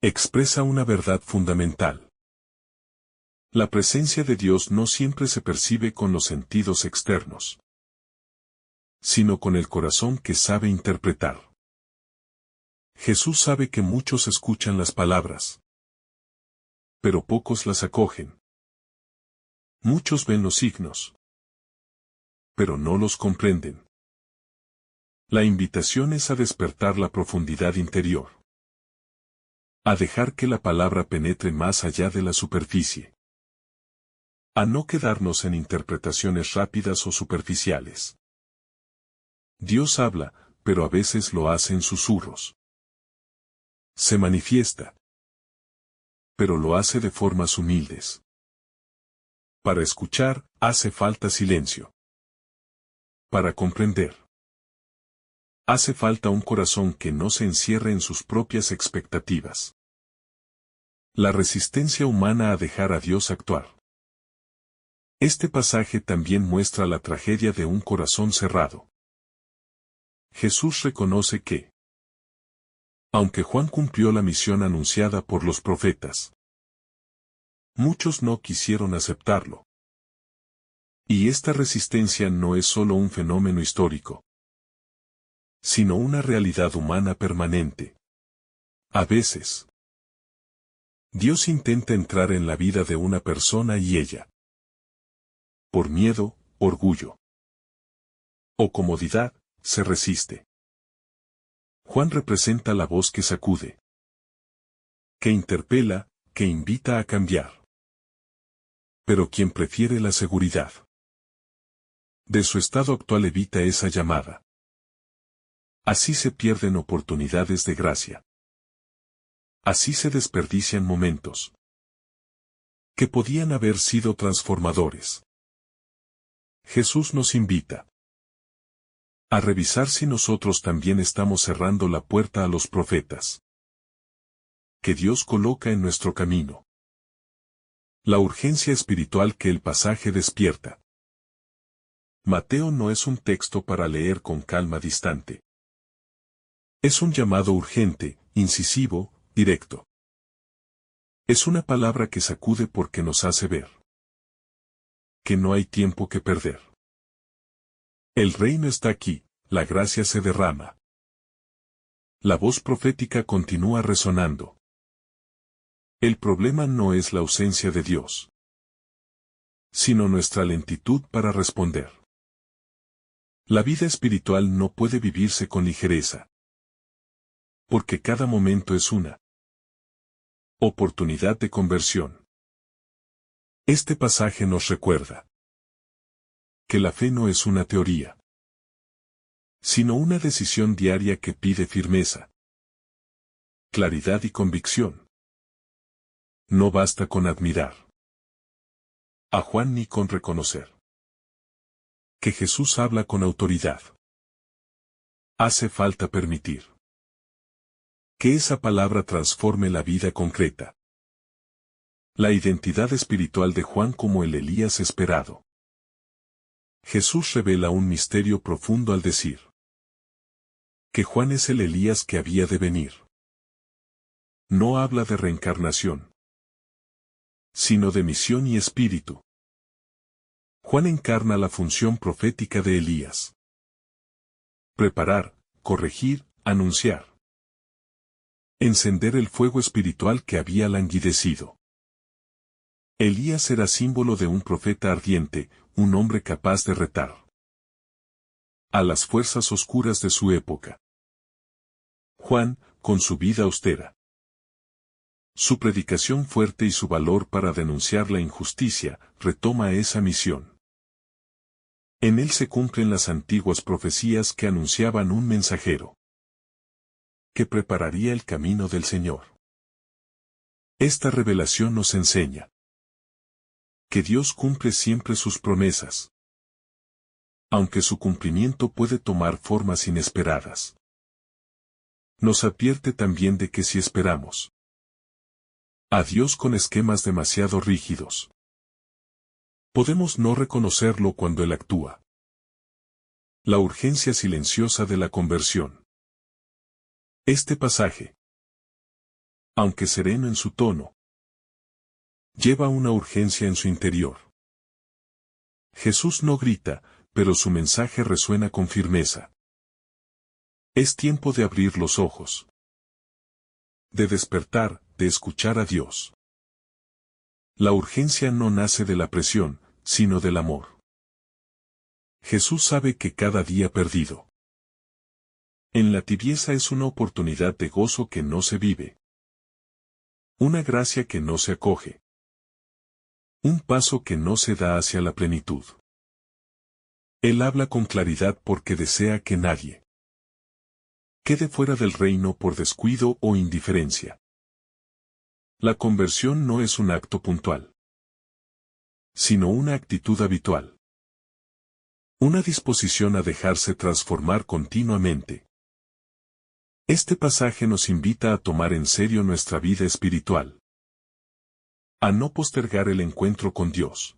[SPEAKER 1] Expresa una verdad fundamental. La presencia de Dios no siempre se percibe con los sentidos externos, sino con el corazón que sabe interpretar. Jesús sabe que muchos escuchan las palabras, pero pocos las acogen. Muchos ven los signos, pero no los comprenden. La invitación es a despertar la profundidad interior, a dejar que la palabra penetre más allá de la superficie, a no quedarnos en interpretaciones rápidas o superficiales. Dios habla, pero a veces lo hace en susurros. Se manifiesta, pero lo hace de formas humildes. Para escuchar, hace falta silencio. Para comprender, hace falta un corazón que no se encierre en sus propias expectativas. La resistencia humana a dejar a Dios actuar. Este pasaje también muestra la tragedia de un corazón cerrado. Jesús reconoce que, aunque Juan cumplió la misión anunciada por los profetas, muchos no quisieron aceptarlo. Y esta resistencia no es solo un fenómeno histórico, sino una realidad humana permanente. A veces, Dios intenta entrar en la vida de una persona y ella, por miedo, orgullo o comodidad, se resiste. Juan representa la voz que sacude, que interpela, que invita a cambiar. Pero quien prefiere la seguridad de su estado actual evita esa llamada. Así se pierden oportunidades de gracia. Así se desperdician momentos que podían haber sido transformadores. Jesús nos invita a revisar si nosotros también estamos cerrando la puerta a los profetas que Dios coloca en nuestro camino. La urgencia espiritual que el pasaje despierta. Mateo no es un texto para leer con calma distante. Es un llamado urgente, incisivo, directo. Es una palabra que sacude porque nos hace ver que no hay tiempo que perder. El reino está aquí, la gracia se derrama. La voz profética continúa resonando. El problema no es la ausencia de Dios, sino nuestra lentitud para responder. La vida espiritual no puede vivirse con ligereza, porque cada momento es una oportunidad de conversión. Este pasaje nos recuerda que la fe no es una teoría, sino una decisión diaria que pide firmeza, claridad y convicción. No basta con admirar a Juan ni con reconocer que Jesús habla con autoridad. Hace falta permitir que esa palabra transforme la vida concreta. La identidad espiritual de Juan como el Elías esperado. Jesús revela un misterio profundo al decir que Juan es el Elías que había de venir. No habla de reencarnación, sino de misión y espíritu. Juan encarna la función profética de Elías. Preparar, corregir, anunciar. Encender el fuego espiritual que había languidecido. Elías era símbolo de un profeta ardiente, un hombre capaz de retar a las fuerzas oscuras de su época. Juan, con su vida austera, su predicación fuerte y su valor para denunciar la injusticia, retoma esa misión. En él se cumplen las antiguas profecías que anunciaban un mensajero que prepararía el camino del Señor. Esta revelación nos enseña que Dios cumple siempre sus promesas, aunque su cumplimiento puede tomar formas inesperadas. Nos advierte también de que si esperamos a Dios con esquemas demasiado rígidos, podemos no reconocerlo cuando Él actúa. La urgencia silenciosa de la conversión. Este pasaje, aunque sereno en su tono, lleva una urgencia en su interior. Jesús no grita, pero su mensaje resuena con firmeza. Es tiempo de abrir los ojos, de despertar, de escuchar a Dios. La urgencia no nace de la presión, sino del amor. Jesús sabe que cada día perdido en la tibieza es una oportunidad de gozo que no se vive. Una gracia que no se acoge. Un paso que no se da hacia la plenitud. Él habla con claridad porque desea que nadie quede fuera del reino por descuido o indiferencia. La conversión no es un acto puntual, sino una actitud habitual. Una disposición a dejarse transformar continuamente. Este pasaje nos invita a tomar en serio nuestra vida espiritual. A no postergar el encuentro con Dios.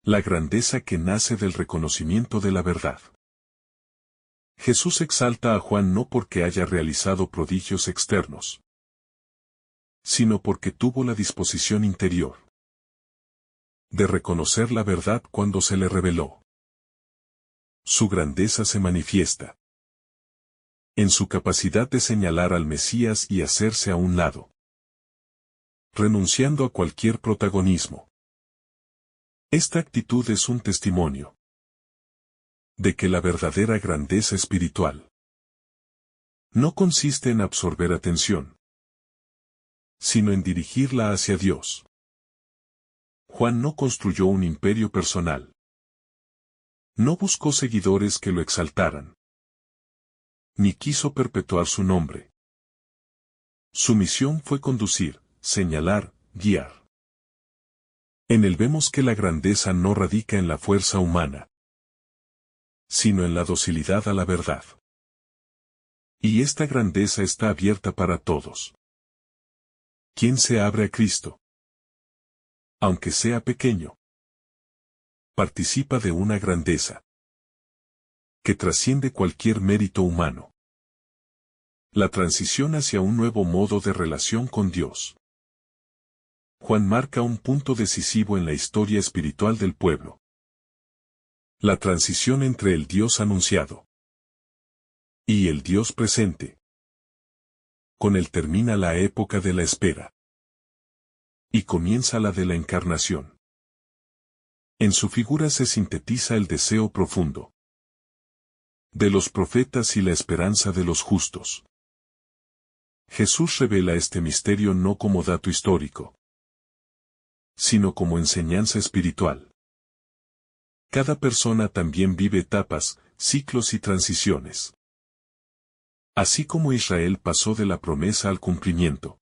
[SPEAKER 1] La grandeza que nace del reconocimiento de la verdad. Jesús exalta a Juan no porque haya realizado prodigios externos, sino porque tuvo la disposición interior de reconocer la verdad cuando se le reveló. Su grandeza se manifiesta en su capacidad de señalar al Mesías y hacerse a un lado, renunciando a cualquier protagonismo. Esta actitud es un testimonio de que la verdadera grandeza espiritual no consiste en absorber atención, sino en dirigirla hacia Dios. Juan no construyó un imperio personal. No buscó seguidores que lo exaltaran, ni quiso perpetuar su nombre. Su misión fue conducir, señalar, guiar. En él vemos que la grandeza no radica en la fuerza humana, sino en la docilidad a la verdad. Y esta grandeza está abierta para todos. ¿Quién se abre a Cristo? Aunque sea pequeño, participa de una grandeza que trasciende cualquier mérito humano. La transición hacia un nuevo modo de relación con Dios. Juan marca un punto decisivo en la historia espiritual del pueblo. La transición entre el Dios anunciado y el Dios presente. Con él termina la época de la espera y comienza la de la encarnación. En su figura se sintetiza el deseo profundo de los profetas y la esperanza de los justos. Jesús revela este misterio no como dato histórico, sino como enseñanza espiritual. Cada persona también vive etapas, ciclos y transiciones. Así como Israel pasó de la promesa al cumplimiento,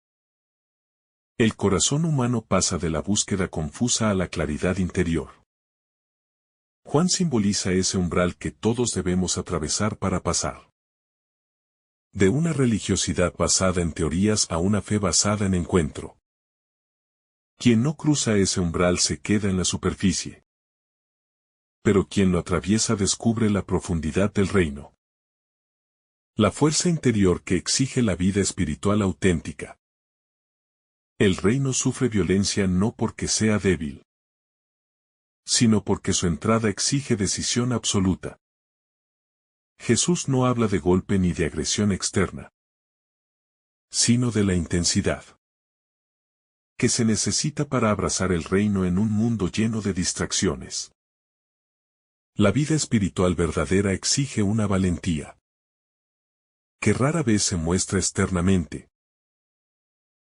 [SPEAKER 1] el corazón humano pasa de la búsqueda confusa a la claridad interior. Juan simboliza ese umbral que todos debemos atravesar para pasar de una religiosidad basada en teorías a una fe basada en encuentro. Quien no cruza ese umbral se queda en la superficie. Pero quien lo atraviesa descubre la profundidad del reino. La fuerza interior que exige la vida espiritual auténtica. El reino sufre violencia no porque sea débil, sino porque su entrada exige decisión absoluta. Jesús no habla de golpe ni de agresión externa, sino de la intensidad que se necesita para abrazar el reino en un mundo lleno de distracciones. La vida espiritual verdadera exige una valentía que rara vez se muestra externamente,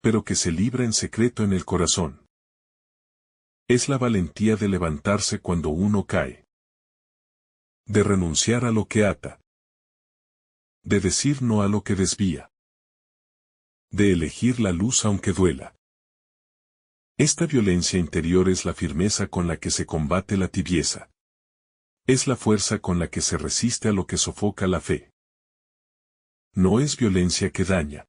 [SPEAKER 1] pero que se libra en secreto en el corazón. Es la valentía de levantarse cuando uno cae, de renunciar a lo que ata, de decir no a lo que desvía, de elegir la luz aunque duela. Esta violencia interior es la firmeza con la que se combate la tibieza. Es la fuerza con la que se resiste a lo que sofoca la fe. No es violencia que daña,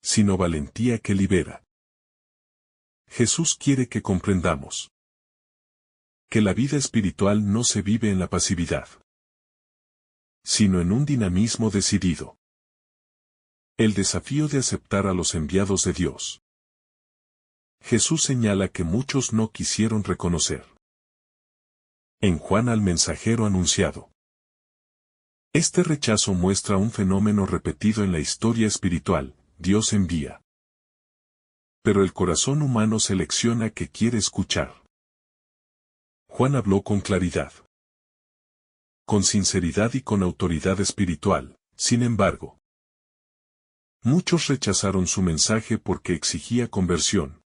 [SPEAKER 1] sino valentía que libera. Jesús quiere que comprendamos que la vida espiritual no se vive en la pasividad, sino en un dinamismo decidido. El desafío de aceptar a los enviados de Dios. Jesús señala que muchos no quisieron reconocer en Juan al mensajero anunciado. Este rechazo muestra un fenómeno repetido en la historia espiritual: Dios envía, pero el corazón humano selecciona qué quiere escuchar. Juan habló con claridad, con sinceridad y con autoridad espiritual. Sin embargo, muchos rechazaron su mensaje porque exigía conversión.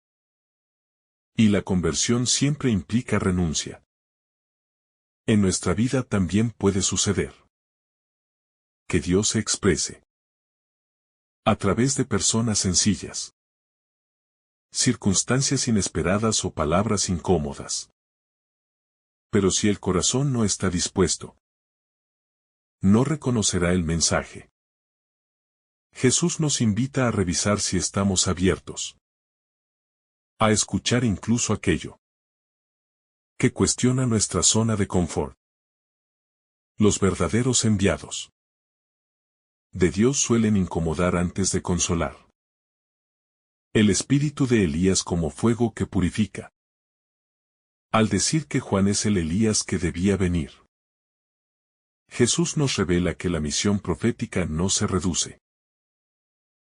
[SPEAKER 1] Y la conversión siempre implica renuncia. En nuestra vida también puede suceder que Dios se exprese a través de personas sencillas, circunstancias inesperadas o palabras incómodas. Pero si el corazón no está dispuesto, no reconocerá el mensaje. Jesús nos invita a revisar si estamos abiertos a escuchar incluso aquello que cuestiona nuestra zona de confort. Los verdaderos enviados de Dios suelen incomodar antes de consolar. El espíritu de Elías como fuego que purifica. Al decir que Juan es el Elías que debía venir, Jesús nos revela que la misión profética no se reduce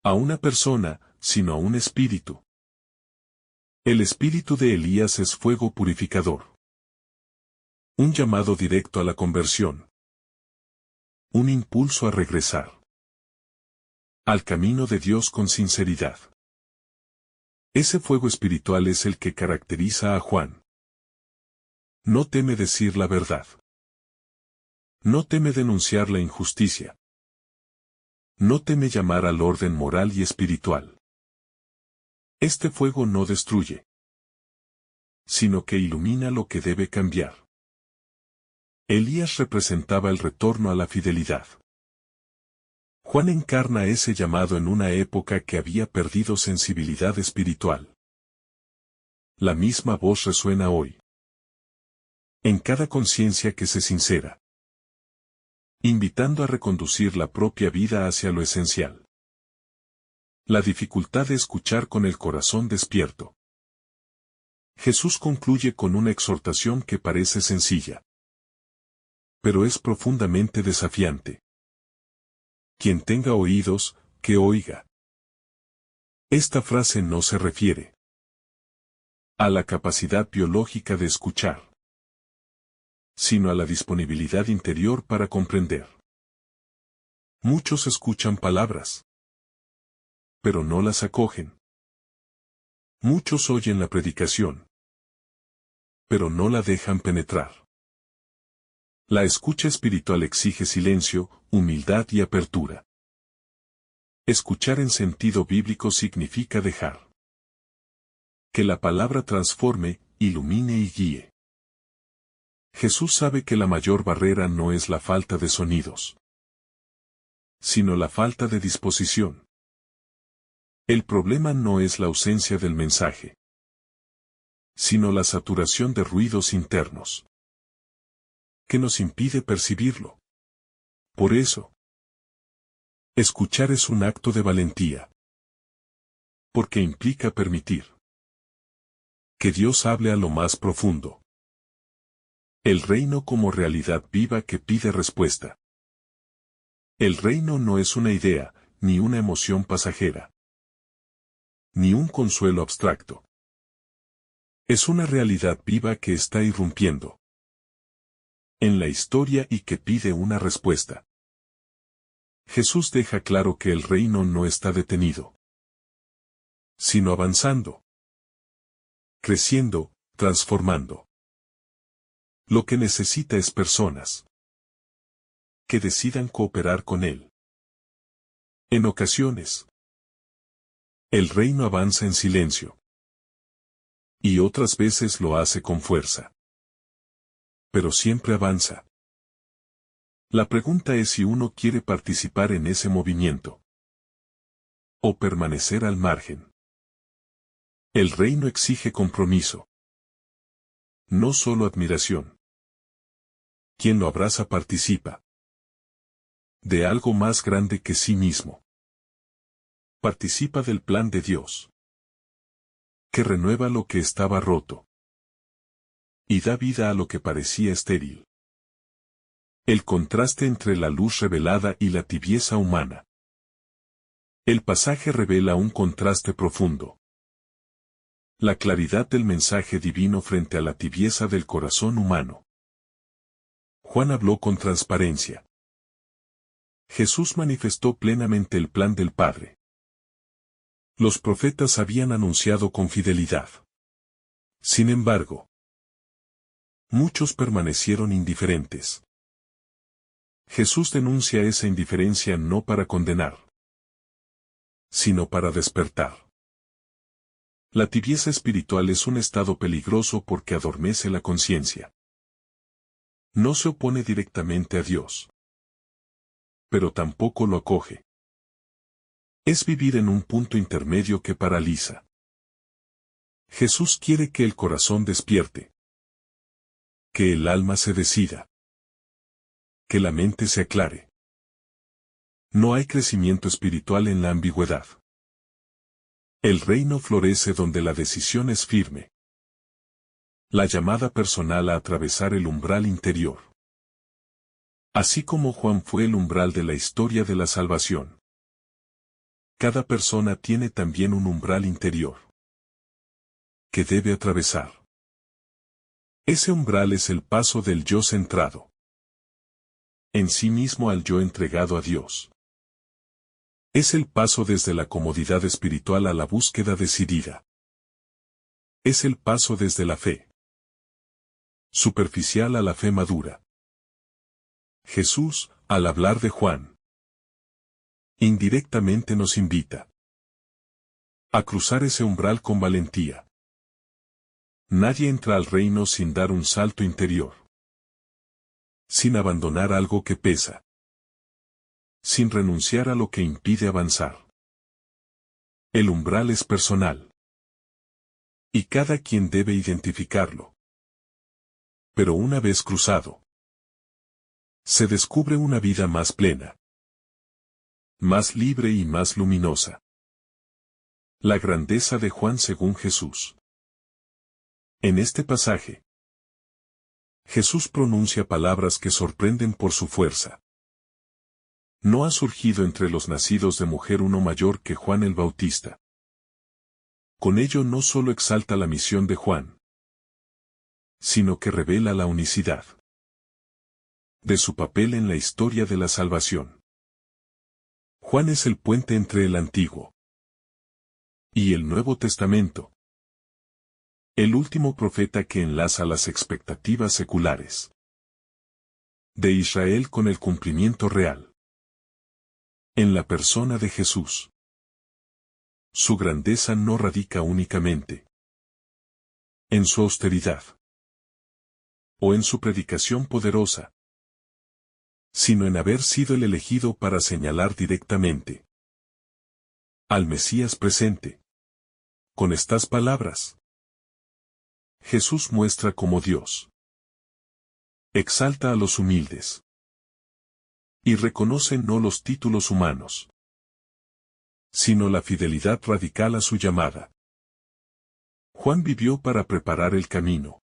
[SPEAKER 1] a una persona, sino a un espíritu. El espíritu de Elías es fuego purificador. Un llamado directo a la conversión. Un impulso a regresar al camino de Dios con sinceridad. Ese fuego espiritual es el que caracteriza a Juan. No teme decir la verdad. No teme denunciar la injusticia. No teme llamar al orden moral y espiritual. Este fuego no destruye, sino que ilumina lo que debe cambiar. Elías representaba el retorno a la fidelidad. Juan encarna ese llamado en una época que había perdido sensibilidad espiritual. La misma voz resuena hoy en cada conciencia que se sincera, invitando a reconducir la propia vida hacia lo esencial. La dificultad de escuchar con el corazón despierto. Jesús concluye con una exhortación que parece sencilla, pero es profundamente desafiante. Quien tenga oídos, que oiga. Esta frase no se refiere a la capacidad biológica de escuchar, sino a la disponibilidad interior para comprender. Muchos escuchan palabras, pero no las acogen. Muchos oyen la predicación, pero no la dejan penetrar. La escucha espiritual exige silencio, humildad y apertura. Escuchar en sentido bíblico significa dejar que la palabra transforme, ilumine y guíe. Jesús sabe que la mayor barrera no es la falta de sonidos, sino la falta de disposición. El problema no es la ausencia del mensaje, sino la saturación de ruidos internos que nos impide percibirlo. Por eso, escuchar es un acto de valentía, porque implica permitir que Dios hable a lo más profundo. El reino como realidad viva que pide respuesta. El reino no es una idea, ni una emoción pasajera, ni un consuelo abstracto. Es una realidad viva que está irrumpiendo en la historia y que pide una respuesta. Jesús deja claro que el reino no está detenido, sino avanzando, creciendo, transformando. Lo que necesita es personas que decidan cooperar con él. En ocasiones, el reino avanza en silencio, y otras veces lo hace con fuerza. Pero siempre avanza. La pregunta es si uno quiere participar en ese movimiento o permanecer al margen. El reino exige compromiso, no solo admiración. Quien lo abraza participa de algo más grande que sí mismo. Participa del plan de Dios, que renueva lo que estaba roto y da vida a lo que parecía estéril. El contraste entre la luz revelada y la tibieza humana. El pasaje revela un contraste profundo. La claridad del mensaje divino frente a la tibieza del corazón humano. Juan habló con transparencia. Jesús manifestó plenamente el plan del Padre. Los profetas habían anunciado con fidelidad. Sin embargo, muchos permanecieron indiferentes. Jesús denuncia esa indiferencia no para condenar, sino para despertar. La tibieza espiritual es un estado peligroso porque adormece la conciencia. No se opone directamente a Dios, pero tampoco lo acoge. Es vivir en un punto intermedio que paraliza. Jesús quiere que el corazón despierte, que el alma se decida, que la mente se aclare. No hay crecimiento espiritual en la ambigüedad. El reino florece donde la decisión es firme. La llamada personal a atravesar el umbral interior. Así como Juan fue el umbral de la historia de la salvación. Cada persona tiene también un umbral interior que debe atravesar. Ese umbral es el paso del yo centrado en sí mismo al yo entregado a Dios. Es el paso desde la comodidad espiritual a la búsqueda decidida. Es el paso desde la fe superficial a la fe madura. Jesús, al hablar de Juan, indirectamente nos invita a cruzar ese umbral con valentía. Nadie entra al reino sin dar un salto interior, sin abandonar algo que pesa, sin renunciar a lo que impide avanzar. El umbral es personal, y cada quien debe identificarlo. Pero una vez cruzado, se descubre una vida más plena, más libre y más luminosa. La grandeza de Juan según Jesús. En este pasaje, Jesús pronuncia palabras que sorprenden por su fuerza. No ha surgido entre los nacidos de mujer uno mayor que Juan el Bautista. Con ello no solo exalta la misión de Juan, sino que revela la unicidad de su papel en la historia de la salvación. Juan es el puente entre el Antiguo y el Nuevo Testamento, el último profeta que enlaza las expectativas seculares de Israel con el cumplimiento real en la persona de Jesús. Su grandeza no radica únicamente en su austeridad o en su predicación poderosa, sino en haber sido el elegido para señalar directamente al Mesías presente. Con estas palabras, Jesús muestra cómo Dios exalta a los humildes y reconoce no los títulos humanos, sino la fidelidad radical a su llamada. Juan vivió para preparar el camino,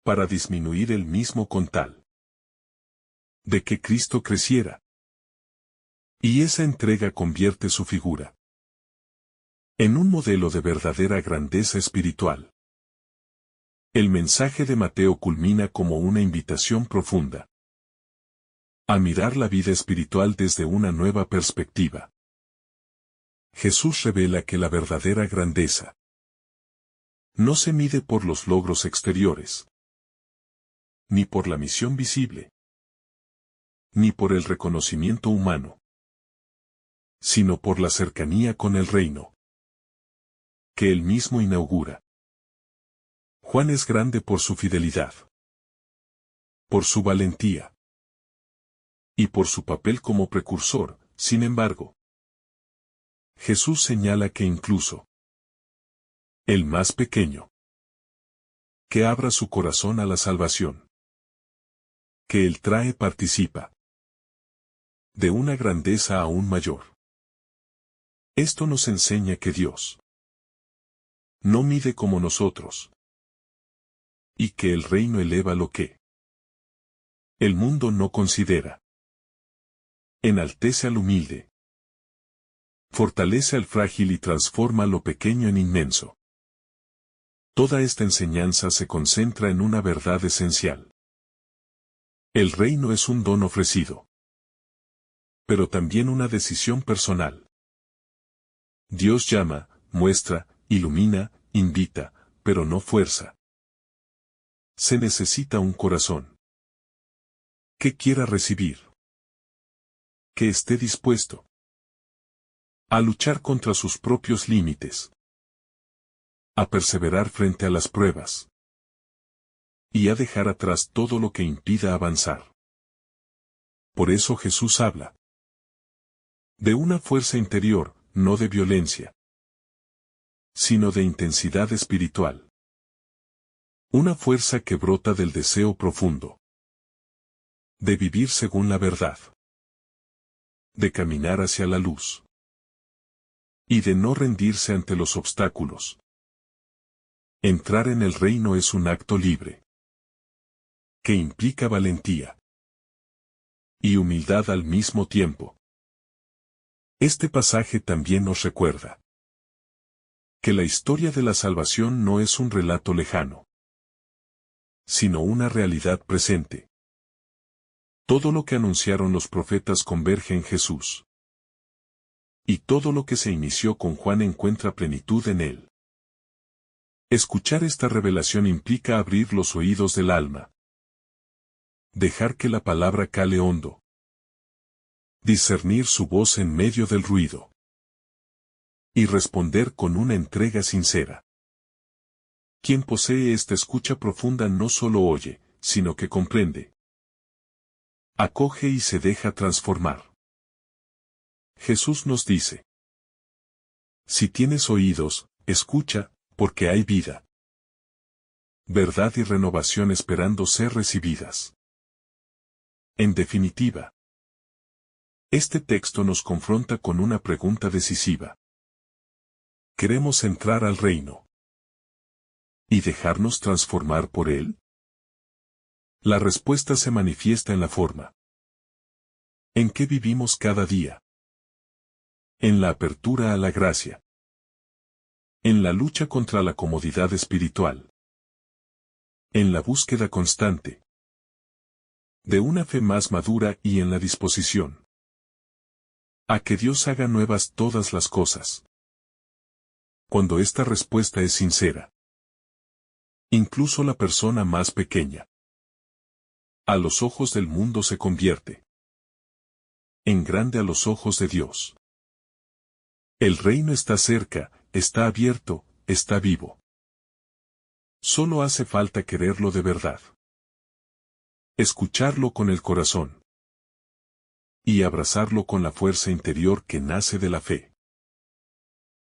[SPEAKER 1] para disminuir el mismo con tal de que Cristo creciera. Y esa entrega convierte su figura en un modelo de verdadera grandeza espiritual. El mensaje de Mateo culmina como una invitación profunda a mirar la vida espiritual desde una nueva perspectiva. Jesús revela que la verdadera grandeza no se mide por los logros exteriores, ni por la misión visible, ni por el reconocimiento humano, sino por la cercanía con el reino que él mismo inaugura. Juan es grande por su fidelidad, por su valentía y por su papel como precursor. Sin embargo, Jesús señala que incluso el más pequeño que abra su corazón a la salvación que él trae participa de una grandeza aún mayor. Esto nos enseña que Dios no mide como nosotros, y que el reino eleva lo que el mundo no considera. Enaltece al humilde, fortalece al frágil y transforma lo pequeño en inmenso. Toda esta enseñanza se concentra en una verdad esencial. El reino es un don ofrecido, pero también una decisión personal. Dios llama, muestra, ilumina, invita, pero no fuerza. Se necesita un corazón que quiera recibir, que esté dispuesto a luchar contra sus propios límites, a perseverar frente a las pruebas y a dejar atrás todo lo que impida avanzar. Por eso Jesús habla de una fuerza interior, no de violencia, sino de intensidad espiritual. Una fuerza que brota del deseo profundo de vivir según la verdad, de caminar hacia la luz y de no rendirse ante los obstáculos. Entrar en el reino es un acto libre, que implica valentía y humildad al mismo tiempo. Este pasaje también nos recuerda que la historia de la salvación no es un relato lejano, sino una realidad presente. Todo lo que anunciaron los profetas converge en Jesús. Y todo lo que se inició con Juan encuentra plenitud en él. Escuchar esta revelación implica abrir los oídos del alma, dejar que la palabra cale hondo, discernir su voz en medio del ruido y responder con una entrega sincera. Quien posee esta escucha profunda no solo oye, sino que comprende, acoge y se deja transformar. Jesús nos dice: si tienes oídos, escucha, porque hay vida, verdad y renovación esperando ser recibidas. En definitiva, este texto nos confronta con una pregunta decisiva. ¿Queremos entrar al reino ¿Y dejarnos transformar por Él? La respuesta se manifiesta en la forma. ¿En qué vivimos cada día? En la apertura a la gracia. En la lucha contra la comodidad espiritual. En la búsqueda constante de una fe más madura y en la disposición a que Dios haga nuevas todas las cosas. Cuando esta respuesta es sincera, incluso la persona más pequeña, a los ojos del mundo se convierte en grande a los ojos de Dios. El reino está cerca, está abierto, está vivo. Solo hace falta quererlo de verdad. Escucharlo con el corazón. Y abrazarlo con la fuerza interior que nace de la fe.